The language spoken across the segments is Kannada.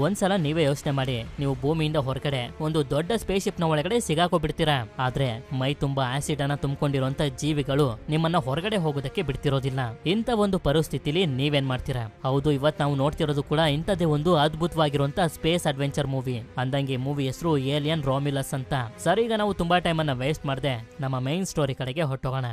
ಒಂದ್ಸಲ ನೀವೇ ಯೋಚನೆ ಮಾಡಿ, ನೀವು ಭೂಮಿಯಿಂದ ಹೊರಗಡೆ ಒಂದು ದೊಡ್ಡ ಸ್ಪೇಸ್ ಶಿಪ್ ನ ಒಳಗಡೆ ಸಿಗಾಕೋಬಿಡ್ತೀರಾ. ಆದ್ರೆ ಮೈ ತುಂಬಾ ಆಸಿಡ್ ಅನ್ನ ತುಂಬಿಕೊಂಡಿರುವಂತ ಜೀವಿಗಳು ನಿಮ್ಮನ್ನ ಹೊರಗಡೆ ಹೋಗೋದಕ್ಕೆ ಬಿಡ್ತಿರೋದಿಲ್ಲ. ಇಂತ ಒಂದು ಪರಿಸ್ಥಿತಿಲಿ ನೀವೇನ್ ಮಾಡ್ತೀರಾ? ಹೌದು, ಇವತ್ ನಾವು ನೋಡ್ತಿರೋದು ಕೂಡ ಇಂಥದೇ ಒಂದು ಅದ್ಭುತವಾಗಿರುವಂತ ಸ್ಪೇಸ್ ಅಡ್ವೆಂಚರ್ ಮೂವಿ. ಅಂದಂಗೆ ಮೂವಿ ಹೆಸರು ಏಲಿಯನ್ ರೋಮಿಲಸ್ ಅಂತ. ಸರಿ, ಈಗ ನಾವು ತುಂಬಾ ಟೈಮ್ ಅನ್ನ ವೇಸ್ಟ್ ಮಾಡದೆ ನಮ್ಮ ಮೈನ್ ಸ್ಟೋರಿ ಕಡೆಗೆ ಹೊಟ್ಟೋಗೋಣ.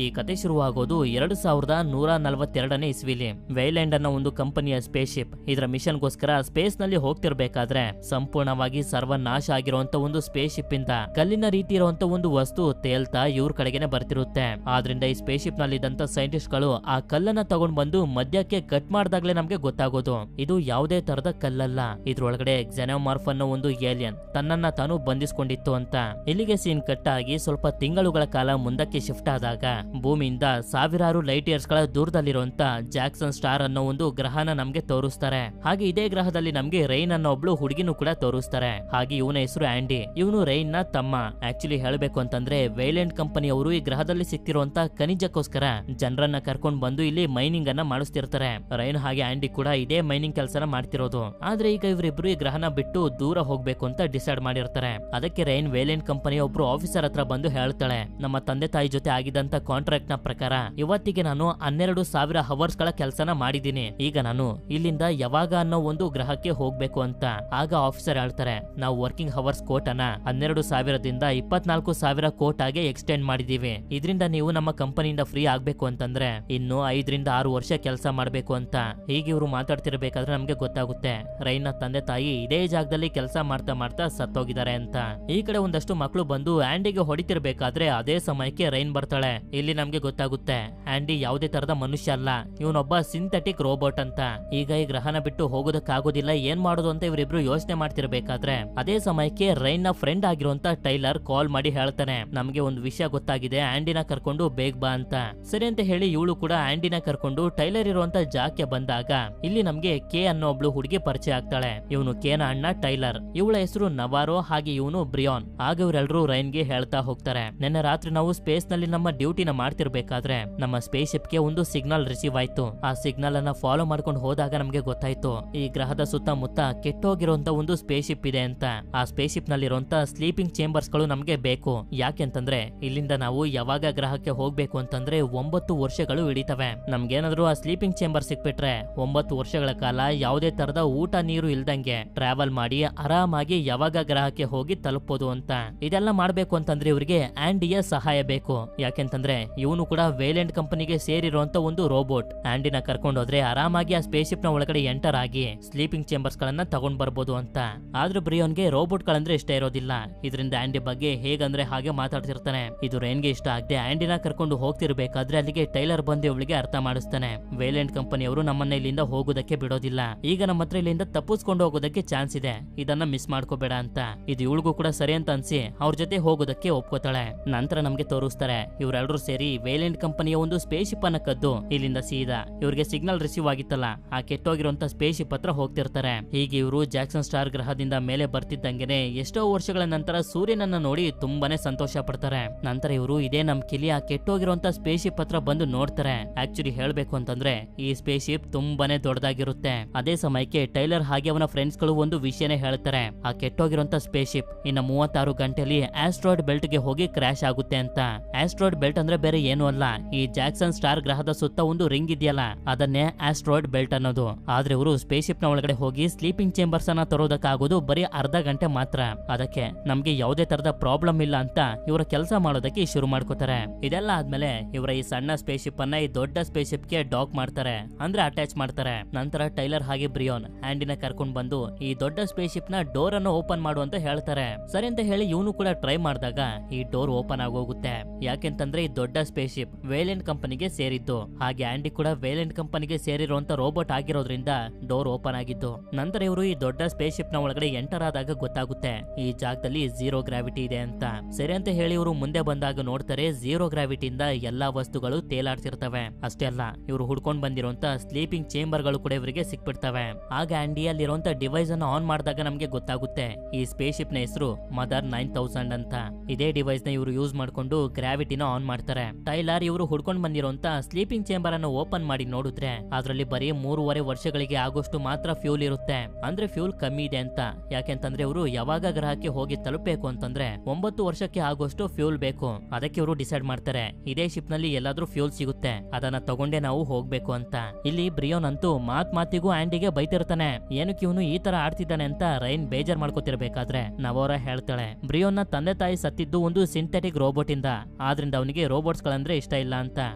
ಈ ಕತೆ ಶುರುವಾಗೋದು 2142ನೇ ಇಸ್ವಿಲಿ. ವೈಲ್ಯಾಂಡ್ ಅನ್ನೋ ಒಂದು ಕಂಪನಿಯ ಸ್ಪೇಸ್ ಶಿಪ್ ಇದರ ಮಿಷನ್ಗೋಸ್ಕರ ಸ್ಪೇಸ್ ನಲ್ಲಿ ಹೋಗ್ತಿರ್ಬೇಕಾದ್ರೆ ಸಂಪೂರ್ಣವಾಗಿ ಸರ್ವನಾಶ ಆಗಿರುವಂತ ಒಂದು ಸ್ಪೇಸ್ ಶಿಪ್ ಇಂದ ಕಲ್ಲಿನ ರೀತಿ ಇರುವಂತ ಒಂದು ವಸ್ತು ತೇಲ್ತಾ ಇವ್ರ ಕಡೆಗೆನೆ ಬರ್ತಿರುತ್ತೆ. ಆದ್ರಿಂದ ಈ ಸ್ಪೇಸ್ ಶಿಪ್ ನಲ್ಲಿ ಇದ್ದಂತ ಸೈಂಟಿಸ್ಟ್ ಗಳು ಆ ಕಲ್ಲನ್ನ ತಗೊಂಡ್ ಬಂದು ಮಧ್ಯಕ್ಕೆ ಕಟ್ ಮಾಡಿದಾಗ್ಲೇ ನಮ್ಗೆ ಗೊತ್ತಾಗೋದು ಇದು ಯಾವುದೇ ತರದ ಕಲ್ಲಲ್ಲ, ಇದ್ರೊಳಗಡೆ ಕ್ಸೆನೋಮಾರ್ಫ್ ಅನ್ನೋ ಒಂದು ಏಲಿಯನ್ ತನ್ನನ್ನ ತಾನು ಬಂಧಿಸ್ಕೊಂಡಿತ್ತು ಅಂತ. ಇಲ್ಲಿಗೆ ಸೀನ್ ಕಟ್ ಆಗಿ ಸ್ವಲ್ಪ ತಿಂಗಳುಗಳ ಕಾಲ ಮುಂದಕ್ಕೆ ಶಿಫ್ಟ್ ಆದಾಗ ಭೂಮಿಯಿಂದ ಸಾವಿರಾರು ಲೈಟ್ ಇಯರ್ಸ್ ಗಳ ದೂರದಲ್ಲಿರುವಂತ ಜಾಕ್ಸನ್ ಸ್ಟಾರ್ ಅನ್ನೋ ಒಂದು ಗ್ರಹನ ನಮ್ಗೆ ತೋರಿಸ್ತಾರೆ. ಹಾಗೆ ಇದೇ ಗ್ರಹದಲ್ಲಿ ನಮ್ಗೆ ರೈನ್ ಅನ್ನೋ ಒಬ್ಳು ಹುಡುಗಿನೂ ಕೂಡ ತೋರಿಸ್ತಾರೆ. ಹಾಗೆ ಇವನ ಹೆಸರು ಆಂಡಿ. ಇವನು ರೈನ್ ನ ತಮ್ಮ. ಆಕ್ಚುಲಿ ಹೇಳಬೇಕು ಅಂತಂದ್ರೆ ವೈಲ್ಯಾಂಡ್ ಕಂಪನಿಯವರು ಈ ಗ್ರಹದಲ್ಲಿ ಸಿಕ್ತಿರುವಂತ ಖನಿಜಕ್ಕೋಸ್ಕರ ಜನರನ್ನ ಕರ್ಕೊಂಡ್ ಬಂದು ಇಲ್ಲಿ ಮೈನಿಂಗ್ ಅನ್ನ ಮಾಡಿಸ್ತಿರ್ತಾರೆ. ರೈನ್ ಹಾಗೆ ಆಂಡಿ ಕೂಡ ಇದೇ ಮೈನಿಂಗ್ ಕೆಲಸನ ಮಾಡ್ತಿರೋದು. ಆದ್ರೆ ಈಗ ಇವರಿಬ್ರು ಈ ಗ್ರಹನ ಬಿಟ್ಟು ದೂರ ಹೋಗ್ಬೇಕು ಅಂತ ಡಿಸೈಡ್ ಮಾಡಿರ್ತಾರೆ. ಅದಕ್ಕೆ ರೈನ್ ವೈಲ್ಯಾಂಡ್ ಕಂಪನಿಯ ಒಬ್ರು ಆಫೀಸರ್ ಹತ್ರ ಬಂದು ಹೇಳ್ತಾಳೆ, ನಮ್ಮ ತಂದೆ ತಾಯಿ ಜೊತೆ ಆಗಿದಂತ ಕಾಂಟ್ರಾಕ್ಟ್ ನ ಪ್ರಕಾರ ಇವತ್ತಿಗೆ ನಾನು 12,000 ಅವರ್ಸ್ ಗಳ ಕೆಲಸನ ಮಾಡಿದ್ದೀನಿ. ಈಗ ನಾನು ಇಲ್ಲಿಂದ ಯಾವಾಗ ಅನ್ನೋ ಒಂದು ಗ್ರಹಕ್ಕೆ ಹೋಗ್ಬೇಕು ಅಂತ. ಆಗ ಆಫೀಸರ್ ಹೇಳ್ತಾರೆ, ನಾವು ವರ್ಕಿಂಗ್ ಅವರ್ಸ್ ಕೋಟ್ ಅನ್ನ 12,000ದಿಂದ 24,000 ಕೋಟ್ ಆಗಿ ಎಕ್ಸ್ಟೆಂಡ್ ಮಾಡಿದೀವಿ. ಇದರಿಂದ ನೀವು ನಮ್ಮ ಕಂಪನಿಯಿಂದ ಫ್ರೀ ಆಗ್ಬೇಕು ಅಂತಂದ್ರೆ ಇನ್ನು 5 ರಿಂದ 6 ವರ್ಷ ಕೆಲಸ ಮಾಡ್ಬೇಕು ಅಂತ. ಹೀಗೆ ಇವರು ಮಾತಾಡ್ತಿರ್ಬೇಕಾದ್ರೆ ನಮ್ಗೆ ಗೊತ್ತಾಗುತ್ತೆ ರೈನ್ ನ ತಂದೆ ತಾಯಿ ಇದೇ ಜಾಗದಲ್ಲಿ ಕೆಲಸ ಮಾಡ್ತಾ ಮಾಡ್ತಾ ಸತ್ತೋಗಿದ್ದಾರೆ ಅಂತ. ಈ ಕಡೆ ಒಂದಷ್ಟು ಮಕ್ಕಳು ಬಂದು ಆಂಡಿಗೆ ಹೊಡಿತಿರ್ಬೇಕಾದ್ರೆ ಅದೇ ಸಮಯಕ್ಕೆ ರೈನ್ ಬರ್ತಾಳೆ. ಇಲ್ಲಿ ನಮ್ಗೆ ಗೊತ್ತಾಗುತ್ತೆ ಆಂಡಿ ಯಾವುದೇ ತರದ ಮನುಷ್ಯ ಅಲ್ಲ, ಇವನೊಬ್ಬ ಸಿಂಥೆಟಿಕ್ ರೋಬೋಟ್ ಅಂತ. ಈಗ ಈ ಗ್ರಹನ ಬಿಟ್ಟು ಹೋಗೋದಕ್ಕಾಗೋದಿಲ್ಲ, ಏನ್ ಮಾಡೋದು ಅಂತ ಇವರಿಬ್ರು ಯೋಚನೆ ಮಾಡ್ತಿರ್ಬೇಕಾದ್ರೆ ಅದೇ ಸಮಯಕ್ಕೆ ರೈನ್ ನ ಫ್ರೆಂಡ್ ಆಗಿರುವಂತ ಟೈಲರ್ ಕಾಲ್ ಮಾಡಿ ಹೇಳ್ತಾನೆ, ನಮ್ಗೆ ಒಂದು ವಿಷಯ ಗೊತ್ತಾಗಿದೆ, ಆಂಡಿನ ಕರ್ಕೊಂಡು ಬೇಗ ಬಾ ಅಂತ. ಸರಿ ಅಂತ ಹೇಳಿ ಇವಳು ಕೂಡ ಆಂಡಿನ ಕರ್ಕೊಂಡು ಟೈಲರ್ ಇರುವಂತ ಜಾಗಕ್ಕೆ ಬಂದಾಗ ಇಲ್ಲಿ ನಮ್ಗೆ ಕೆ ಅನ್ನೋ ಒಬ್ಳು ಹುಡುಗಿ ಪರಿಚಯ ಆಗ್ತಾಳೆ. ಇವನು ಕೆ ನ ಅಣ್ಣ ಟೈಲರ್, ಇವಳ ಹೆಸರು ನವಾರೋ, ಹಾಗೆ ಇವನು ಬ್ರಿಯಾನ್. ಆಗ ಇವರೆಲ್ಲರೂ ರೈನ್ ಗೆ ಹೇಳ್ತಾ ಹೋಗ್ತಾರೆ, ನಿನ್ನೆ ರಾತ್ರಿ ನಾವು ಸ್ಪೇಸ್ ನಲ್ಲಿ ನಮ್ಮ ಡ್ಯೂಟಿನ ಮಾಡ್ತಿರ್ಬೇಕಾದ್ರೆ ನಮ್ಮ ಸ್ಪೇಸ್ ಶಿಪ್ ಗೆ ಒಂದು ಸಿಗ್ನಲ್ ರಿಸೀವ್ ಆಯ್ತು. ಆ ಸಿಗ್ನಲ್ ಅನ್ನ ಫಾಲೋ ಮಾಡ್ಕೊಂಡು ಹೋದಾಗ ನಮ್ಗೆ ಗೊತ್ತಾಯ್ತು ಈ ಗ್ರಹದ ಸುತ್ತಮುತ್ತ ಕೆಟ್ಟೋಗಿರುವಂತ ಒಂದು ಸ್ಪೇಸ್ ಶಿಪ್ ಇದೆ ಅಂತ. ಆ ಸ್ಪೇಸ್ ಶಿಪ್ ನಲ್ಲಿರುವಂತ ಸ್ಲೀಪಿಂಗ್ ಚೇಂಬರ್ಸ್ ಗಳು ನಮ್ಗೆ ಬೇಕು. ಯಾಕೆಂತಂದ್ರೆ ಇಲ್ಲಿಂದ ನಾವು ಯಾವಾಗ ಗ್ರಹಕ್ಕೆ ಹೋಗ್ಬೇಕು ಅಂತಂದ್ರೆ 9 ವರ್ಷಗಳು ಹಿಡಿತವೆ. ನಮ್ಗೇನಾದ್ರೂ ಆ ಸ್ಲೀಪಿಂಗ್ ಚೇಂಬರ್ ಸಿಕ್ಬಿಟ್ರೆ 9 ವರ್ಷಗಳ ಕಾಲ ಯಾವುದೇ ತರದ ಊಟ ನೀರು ಇಲ್ದಂಗೆ ಟ್ರಾವೆಲ್ ಮಾಡಿ ಆರಾಮಾಗಿ ಯಾವಾಗ ಗ್ರಹಕ್ಕೆ ಹೋಗಿ ತಲುಪೋದು ಅಂತ. ಇದೆಲ್ಲ ಮಾಡ್ಬೇಕು ಅಂತಂದ್ರೆ ಇವರಿಗೆ ಆಂಡಿಯ ಸಹಾಯ ಬೇಕು. ಯಾಕೆಂತಂದ್ರೆ ಇವನು ಕೂಡ ವೈಲ್ಯಾಂಡ್ ಕಂಪನಿಗೆ ಸೇರಿರುವಂತ ಒಂದು ರೋಬೋಟ್. ಆಂಡಿನ ಕರ್ಕೊಂಡು ಹೋದ್ರೆ ಆರಾಮಾಗಿ ಆ ಸ್ಪೇಸ್ ಶಿಪ್ ನ ಒಳಗಡೆ ಎಂಟರ್ ಆಗಿ ಸ್ಲೀಪಿಂಗ್ ಚೇಂಬರ್ಸ್ ಗಳನ್ನ ತಗೊಂಡ್ ಬರ್ಬೋದು ಅಂತ. ಆದ್ರೂ ಬ್ರಿಯಾನ್ಗೆ ರೋಬೋಟ್ ಗಳಂದ್ರೆ ಇಷ್ಟ ಇರೋದಿಲ್ಲ. ಇದರಿಂದ ಆಂಡಿ ಬಗ್ಗೆ ಹೇಗಂದ್ರೆ ಹಾಗೆ ಮಾತಾಡ್ತಿರ್ತಾನೆ. ಇದು ರೈನ್ಗೆ ಇಷ್ಟ ಆಗದೆ ಆಂಡಿನ ಕರ್ಕೊಂಡು ಹೋಗ್ತಿರ್ಬೇಕಾದ್ರೆ ಅಲ್ಲಿಗೆ ಟೈಲರ್ ಬಂದು ಇವಳಿಗೆ ಅರ್ಥ ಮಾಡಿಸ್ತಾನೆ, ವೈಲ್ಯಾಂಡ್ ಕಂಪನಿಯವರು ನಮ್ಮನ್ನ ಇಲ್ಲಿಂದ ಹೋಗೋದಕ್ಕೆ ಬಿಡೋದಿಲ್ಲ, ಈಗ ನಮ್ಮ ಹತ್ರ ಇಲ್ಲಿಂದ ತಪ್ಪಿಸ್ಕೊಂಡು ಹೋಗೋದಕ್ಕೆ ಚಾನ್ಸ್ ಇದೆ, ಇದನ್ನ ಮಿಸ್ ಮಾಡ್ಕೋಬೇಡ ಅಂತ. ಇದು ಇವಳಿಗೂ ಕೂಡ ಸರಿ ಅಂತ ಅನ್ಸಿ ಅವ್ರ ಜೊತೆ ಹೋಗೋದಕ್ಕೆ ಒಪ್ಕೋತಾಳೆ. ನಂತರ ನಮ್ಗೆ ತೋರಿಸ್ತಾರೆ ಇವರೆಲ್ಲರೂ ಸೇರಿ ವೈಲ್ಯಾಂಡ್ ಕಂಪನಿಯ ಒಂದು ಸ್ಪೇಸ್ ಶಿಪ್ ಅನ್ನ ಕದ್ದು ಇಲ್ಲಿಂದ ಸೀದಾ ಇವ್ರಿಗೆ ಸಿಗ್ನಲ್ ರಿಸೀವ್ ಆಗಿತ್ತಲ್ಲ ಆ ಕೆಟ್ಟೋಗಿರುವಂತ ಸ್ಪೇಸ್ ಶಿಪ್ ಹತ್ರ ಹೋಗ್ತಿರ್ತಾರೆ. ಹೀಗೆ ಇವರು ಜಾಕ್ಸನ್ ಸ್ಟಾರ್ ಗ್ರಹದಿಂದ ಮೇಲೆ ಬರ್ತಿದ್ದಂಗೆನೆ ಎಷ್ಟೋ ವರ್ಷಗಳ ನಂತರ ಸೂರ್ಯನನ್ನ ನೋಡಿ ತುಂಬಾನೇ ಸಂತೋಷ ಪಡ್ತಾರೆ. ನಂತರ ಇವರು ಇದೇ ನಂಬಿಕೆಲಿ ಆ ಕೆಟ್ಟೋಗಿರುವಂತ ಸ್ಪೇಸ್ ಶಿಪ್ ಹತ್ರ ಬಂದು ನೋಡ್ತಾರೆ. ಆಕ್ಚುಲಿ ಹೇಳ್ಬೇಕು ಅಂತಂದ್ರೆ ಈ ಸ್ಪೇಸ್ ಶಿಪ್ ತುಂಬಾನೇ ದೊಡ್ಡದಾಗಿರುತ್ತೆ. ಅದೇ ಸಮಯಕ್ಕೆ ಟೈಲರ್ ಹಾಗೆ ಅವನ ಫ್ರೆಂಡ್ಸ್ ಗಳು ಒಂದು ವಿಷಯನೇ ಹೇಳ್ತಾರೆ, ಆ ಕೆಟ್ಟೋಗಿರುವಂತ ಸ್ಪೇಸ್ ಶಿಪ್ ಇನ್ನ 36 ಗಂಟೆಲಿ ಆಸ್ಟ್ರಾಯ್ಡ್ ಬೆಲ್ಟ್ ಗೆ ಹೋಗಿ ಕ್ರಾಶ್ ಆಗುತ್ತೆ ಅಂತ. ಆಸ್ಟ್ರಾಯ್ಡ್ ಬೆಲ್ಟ್ ಅಂದ್ರೆ ಬೇರೆ ಏನು ಅಲ್ಲ, ಈ ಜಾಕ್ಸನ್ ಸ್ಟಾರ್ ಗ್ರಹದ ಸುತ್ತ ಒಂದು ರಿಂಗ್ ಇದೆಯಲ್ಲ ಅದನ್ನೇ ಆಸ್ಟ್ರಾಯ್ಡ್ ಬೆಲ್ಟ್ ಅನ್ನೋದು. ಆದ್ರೆ ಇವರು ಸ್ಪೇಸ್ ಶಿಪ್ ನ ಒಳಗಡೆ ಹೋಗಿ ಸ್ಲೀಪಿಂಗ್ ಚೇಂಬರ್ಸ್ ಅನ್ನ ತರೋದಕ್ಕಾಗೋದು ಬರೀ ಅರ್ಧ ಗಂಟೆ ಮಾತ್ರ. ಅದಕ್ಕೆ ನಮ್ಗೆ ಯಾವುದೇ ತರದ ಪ್ರಾಬ್ಲಮ್ ಇಲ್ಲ ಅಂತ ಇವರ ಕೆಲಸ ಮಾಡೋದಕ್ಕೆ ಶುರು ಮಾಡ್ಕೋತಾರೆ. ಇದೆಲ್ಲ ಆದ್ಮೇಲೆ ಇವರ ಈ ಸಣ್ಣ ಸ್ಪೇಸ್ ಶಿಪ್ ಅನ್ನ ಈ ದೊಡ್ಡ ಸ್ಪೇಸ್ ಶಿಪ್ ಗೆ ಡಾಕ್ ಮಾಡ್ತಾರೆ, ಅಂದ್ರೆ ಅಟ್ಯಾಚ್ ಮಾಡ್ತಾರೆ. ನಂತರ ಟೈಲರ್ ಹಾಗೆ ಬ್ರಿಯಾನ್ ಆಂಡಿನ ಕರ್ಕೊಂಡ್ ಬಂದು ಈ ದೊಡ್ಡ ಸ್ಪೇಸ್ ಶಿಪ್ ನ ಡೋರ್ ಅನ್ನು ಓಪನ್ ಮಾಡು ಅಂತ ಹೇಳ್ತಾರೆ. ಸರಿ ಅಂತ ಹೇಳಿ ಇವನು ಕೂಡ ಟ್ರೈ ಮಾಡಿದಾಗ ಈ ಡೋರ್ ಓಪನ್ ಆಗೋಗುತ್ತೆ. ಯಾಕೆಂತಂದ್ರೆ ಈ ದೊಡ್ಡ ಸ್ಪೇಸ್ ಶಿಪ್ ವೈಲ್ಯಾಂಡ್ ಕಂಪನಿಗೆ ಸೇರಿದ್ದು, ಹಾಗೆ ಆಂಡಿ ಕೂಡ ವೈಲ್ಯಾಂಡ್ ಕಂಪನಿಗೆ ಸೇರಿರುವಂತ ರೋಬೋಟ್ ಆಗಿರೋದ್ರಿಂದ ಡೋರ್ ಓಪನ್ ಆಗಿದ್ದು. ನಂತರ ಇವರು ಈ ದೊಡ್ಡ ಸ್ಪೇಸ್ ಶಿಪ್ ನ ಒಳಗಡೆ ಎಂಟರ್ ಆದಾಗ ಗೊತ್ತಾಗುತ್ತೆ ಈ ಜಾಗದಲ್ಲಿ ಝೀರೋ ಗ್ರಾವಿಟಿ ಇದೆ ಅಂತ. ಸರಿ ಅಂತ ಹೇಳಿ ಇವರು ಮುಂದೆ ಬಂದಾಗ ನೋಡ್ತಾರೆ ಝೀರೋ ಗ್ರಾವಿಟಿಯಿಂದ ಎಲ್ಲಾ ವಸ್ತುಗಳು ತೇಲಾಡ್ತಿರ್ತವೆ. ಅಷ್ಟೇ ಅಲ್ಲ ಇವರು ಹುಡ್ಕೊಂಡ್ ಬಂದಿರುವಂತ ಸ್ಲೀಪಿಂಗ್ ಚೇಂಬರ್ ಗಳು ಕೂಡ ಇವರಿಗೆ ಸಿಕ್ಬಿಡ್ತವೆ. ಆಗ ಆಂಡಿ ಅಲ್ಲಿರುವಂತ ಡಿವೈಸ್ ಅನ್ನು ಆನ್ ಮಾಡಿದಾಗ ನಮ್ಗೆ ಗೊತ್ತಾಗುತ್ತೆ ಈ ಸ್ಪೇಸ್ ಶಿಪ್ ನ ಹೆಸರು ಮದರ್ 9000 ಅಂತ. ಇದೇ ಡಿವೈಸ್ ನ ಇವರು ಯೂಸ್ ಮಾಡ್ಕೊಂಡು ಗ್ರಾವಿಟಿನ ಆನ್ ಮಾಡ್ತಾರೆ. ಹೋಗ್ತಾರೆ. ಟೈಲರ್ ಇವರು ಹುಡ್ಕೊಂಡ್ ಬಂದಿರೋಂತ ಸ್ಲೀಪಿಂಗ್ ಚೇಂಬರ್ ಅನ್ನು ಓಪನ್ ಮಾಡಿ ನೋಡಿದ್ರೆ ಅದ್ರಲ್ಲಿ ಬರೀ 3.5 ವರ್ಷಗಳಿಗೆ ಆಗೋಷ್ಟು ಮಾತ್ರ ಫ್ಯೂಲ್ ಇರುತ್ತೆ. ಅಂದ್ರೆ ಫ್ಯೂಲ್ ಕಮ್ಮಿ ಇದೆ ಅಂತ. ಯಾಕೆಂತಂದ್ರೆ ಇವರು ಯಾವಾಗ ಗ್ರಹಕ್ಕೆ ಹೋಗಿ ತಲುಪಬೇಕು ಅಂತಂದ್ರೆ 9 ವರ್ಷಕ್ಕೆ ಆಗೋಷ್ಟು ಫ್ಯೂಲ್ ಬೇಕು. ಅದಕ್ಕೆ ಇವರು ಡಿಸೈಡ್ ಮಾಡ್ತಾರೆ ಇದೇ ಶಿಪ್ ನಲ್ಲಿ ಎಲ್ಲಾದ್ರೂ ಫ್ಯೂಲ್ ಸಿಗುತ್ತೆ, ಅದನ್ನ ತಗೊಂಡೇ ನಾವು ಹೋಗ್ಬೇಕು ಅಂತ. ಇಲ್ಲಿ ಬ್ರಿಯೋನ್ ಅಂತೂ ಮಾತಿಗೂ ಆಂಡಿಗೆ ಬೈತಿರ್ತಾನೆ. ಏನಕ್ಕೆ ಇವನು ಈ ತರ ಆಡ್ತಿದ್ದಾನೆ ಅಂತ ರೈನ್ ಬೇಜಾರ್ ಮಾಡ್ಕೋತಿರ್ಬೇಕಾದ್ರೆ ನವೋರ ಹೇಳ್ತಾಳೆ ಬ್ರಿಯೋನ್ ನ ತಂದೆ ತಾಯಿ ಸತ್ತಿದ್ದು ಒಂದು ಸಿಂಥೆಟಿಕ್ ರೋಬೋಟ್ ಇಂದ, ಆದ್ರಿಂದ ಅವನಿಗೆ ರೋಬೋಟ್ಸ್ ಗಳಂದ್ರೆ ಇಷ್ಟ ಇಲ್ಲ ಅಂತ.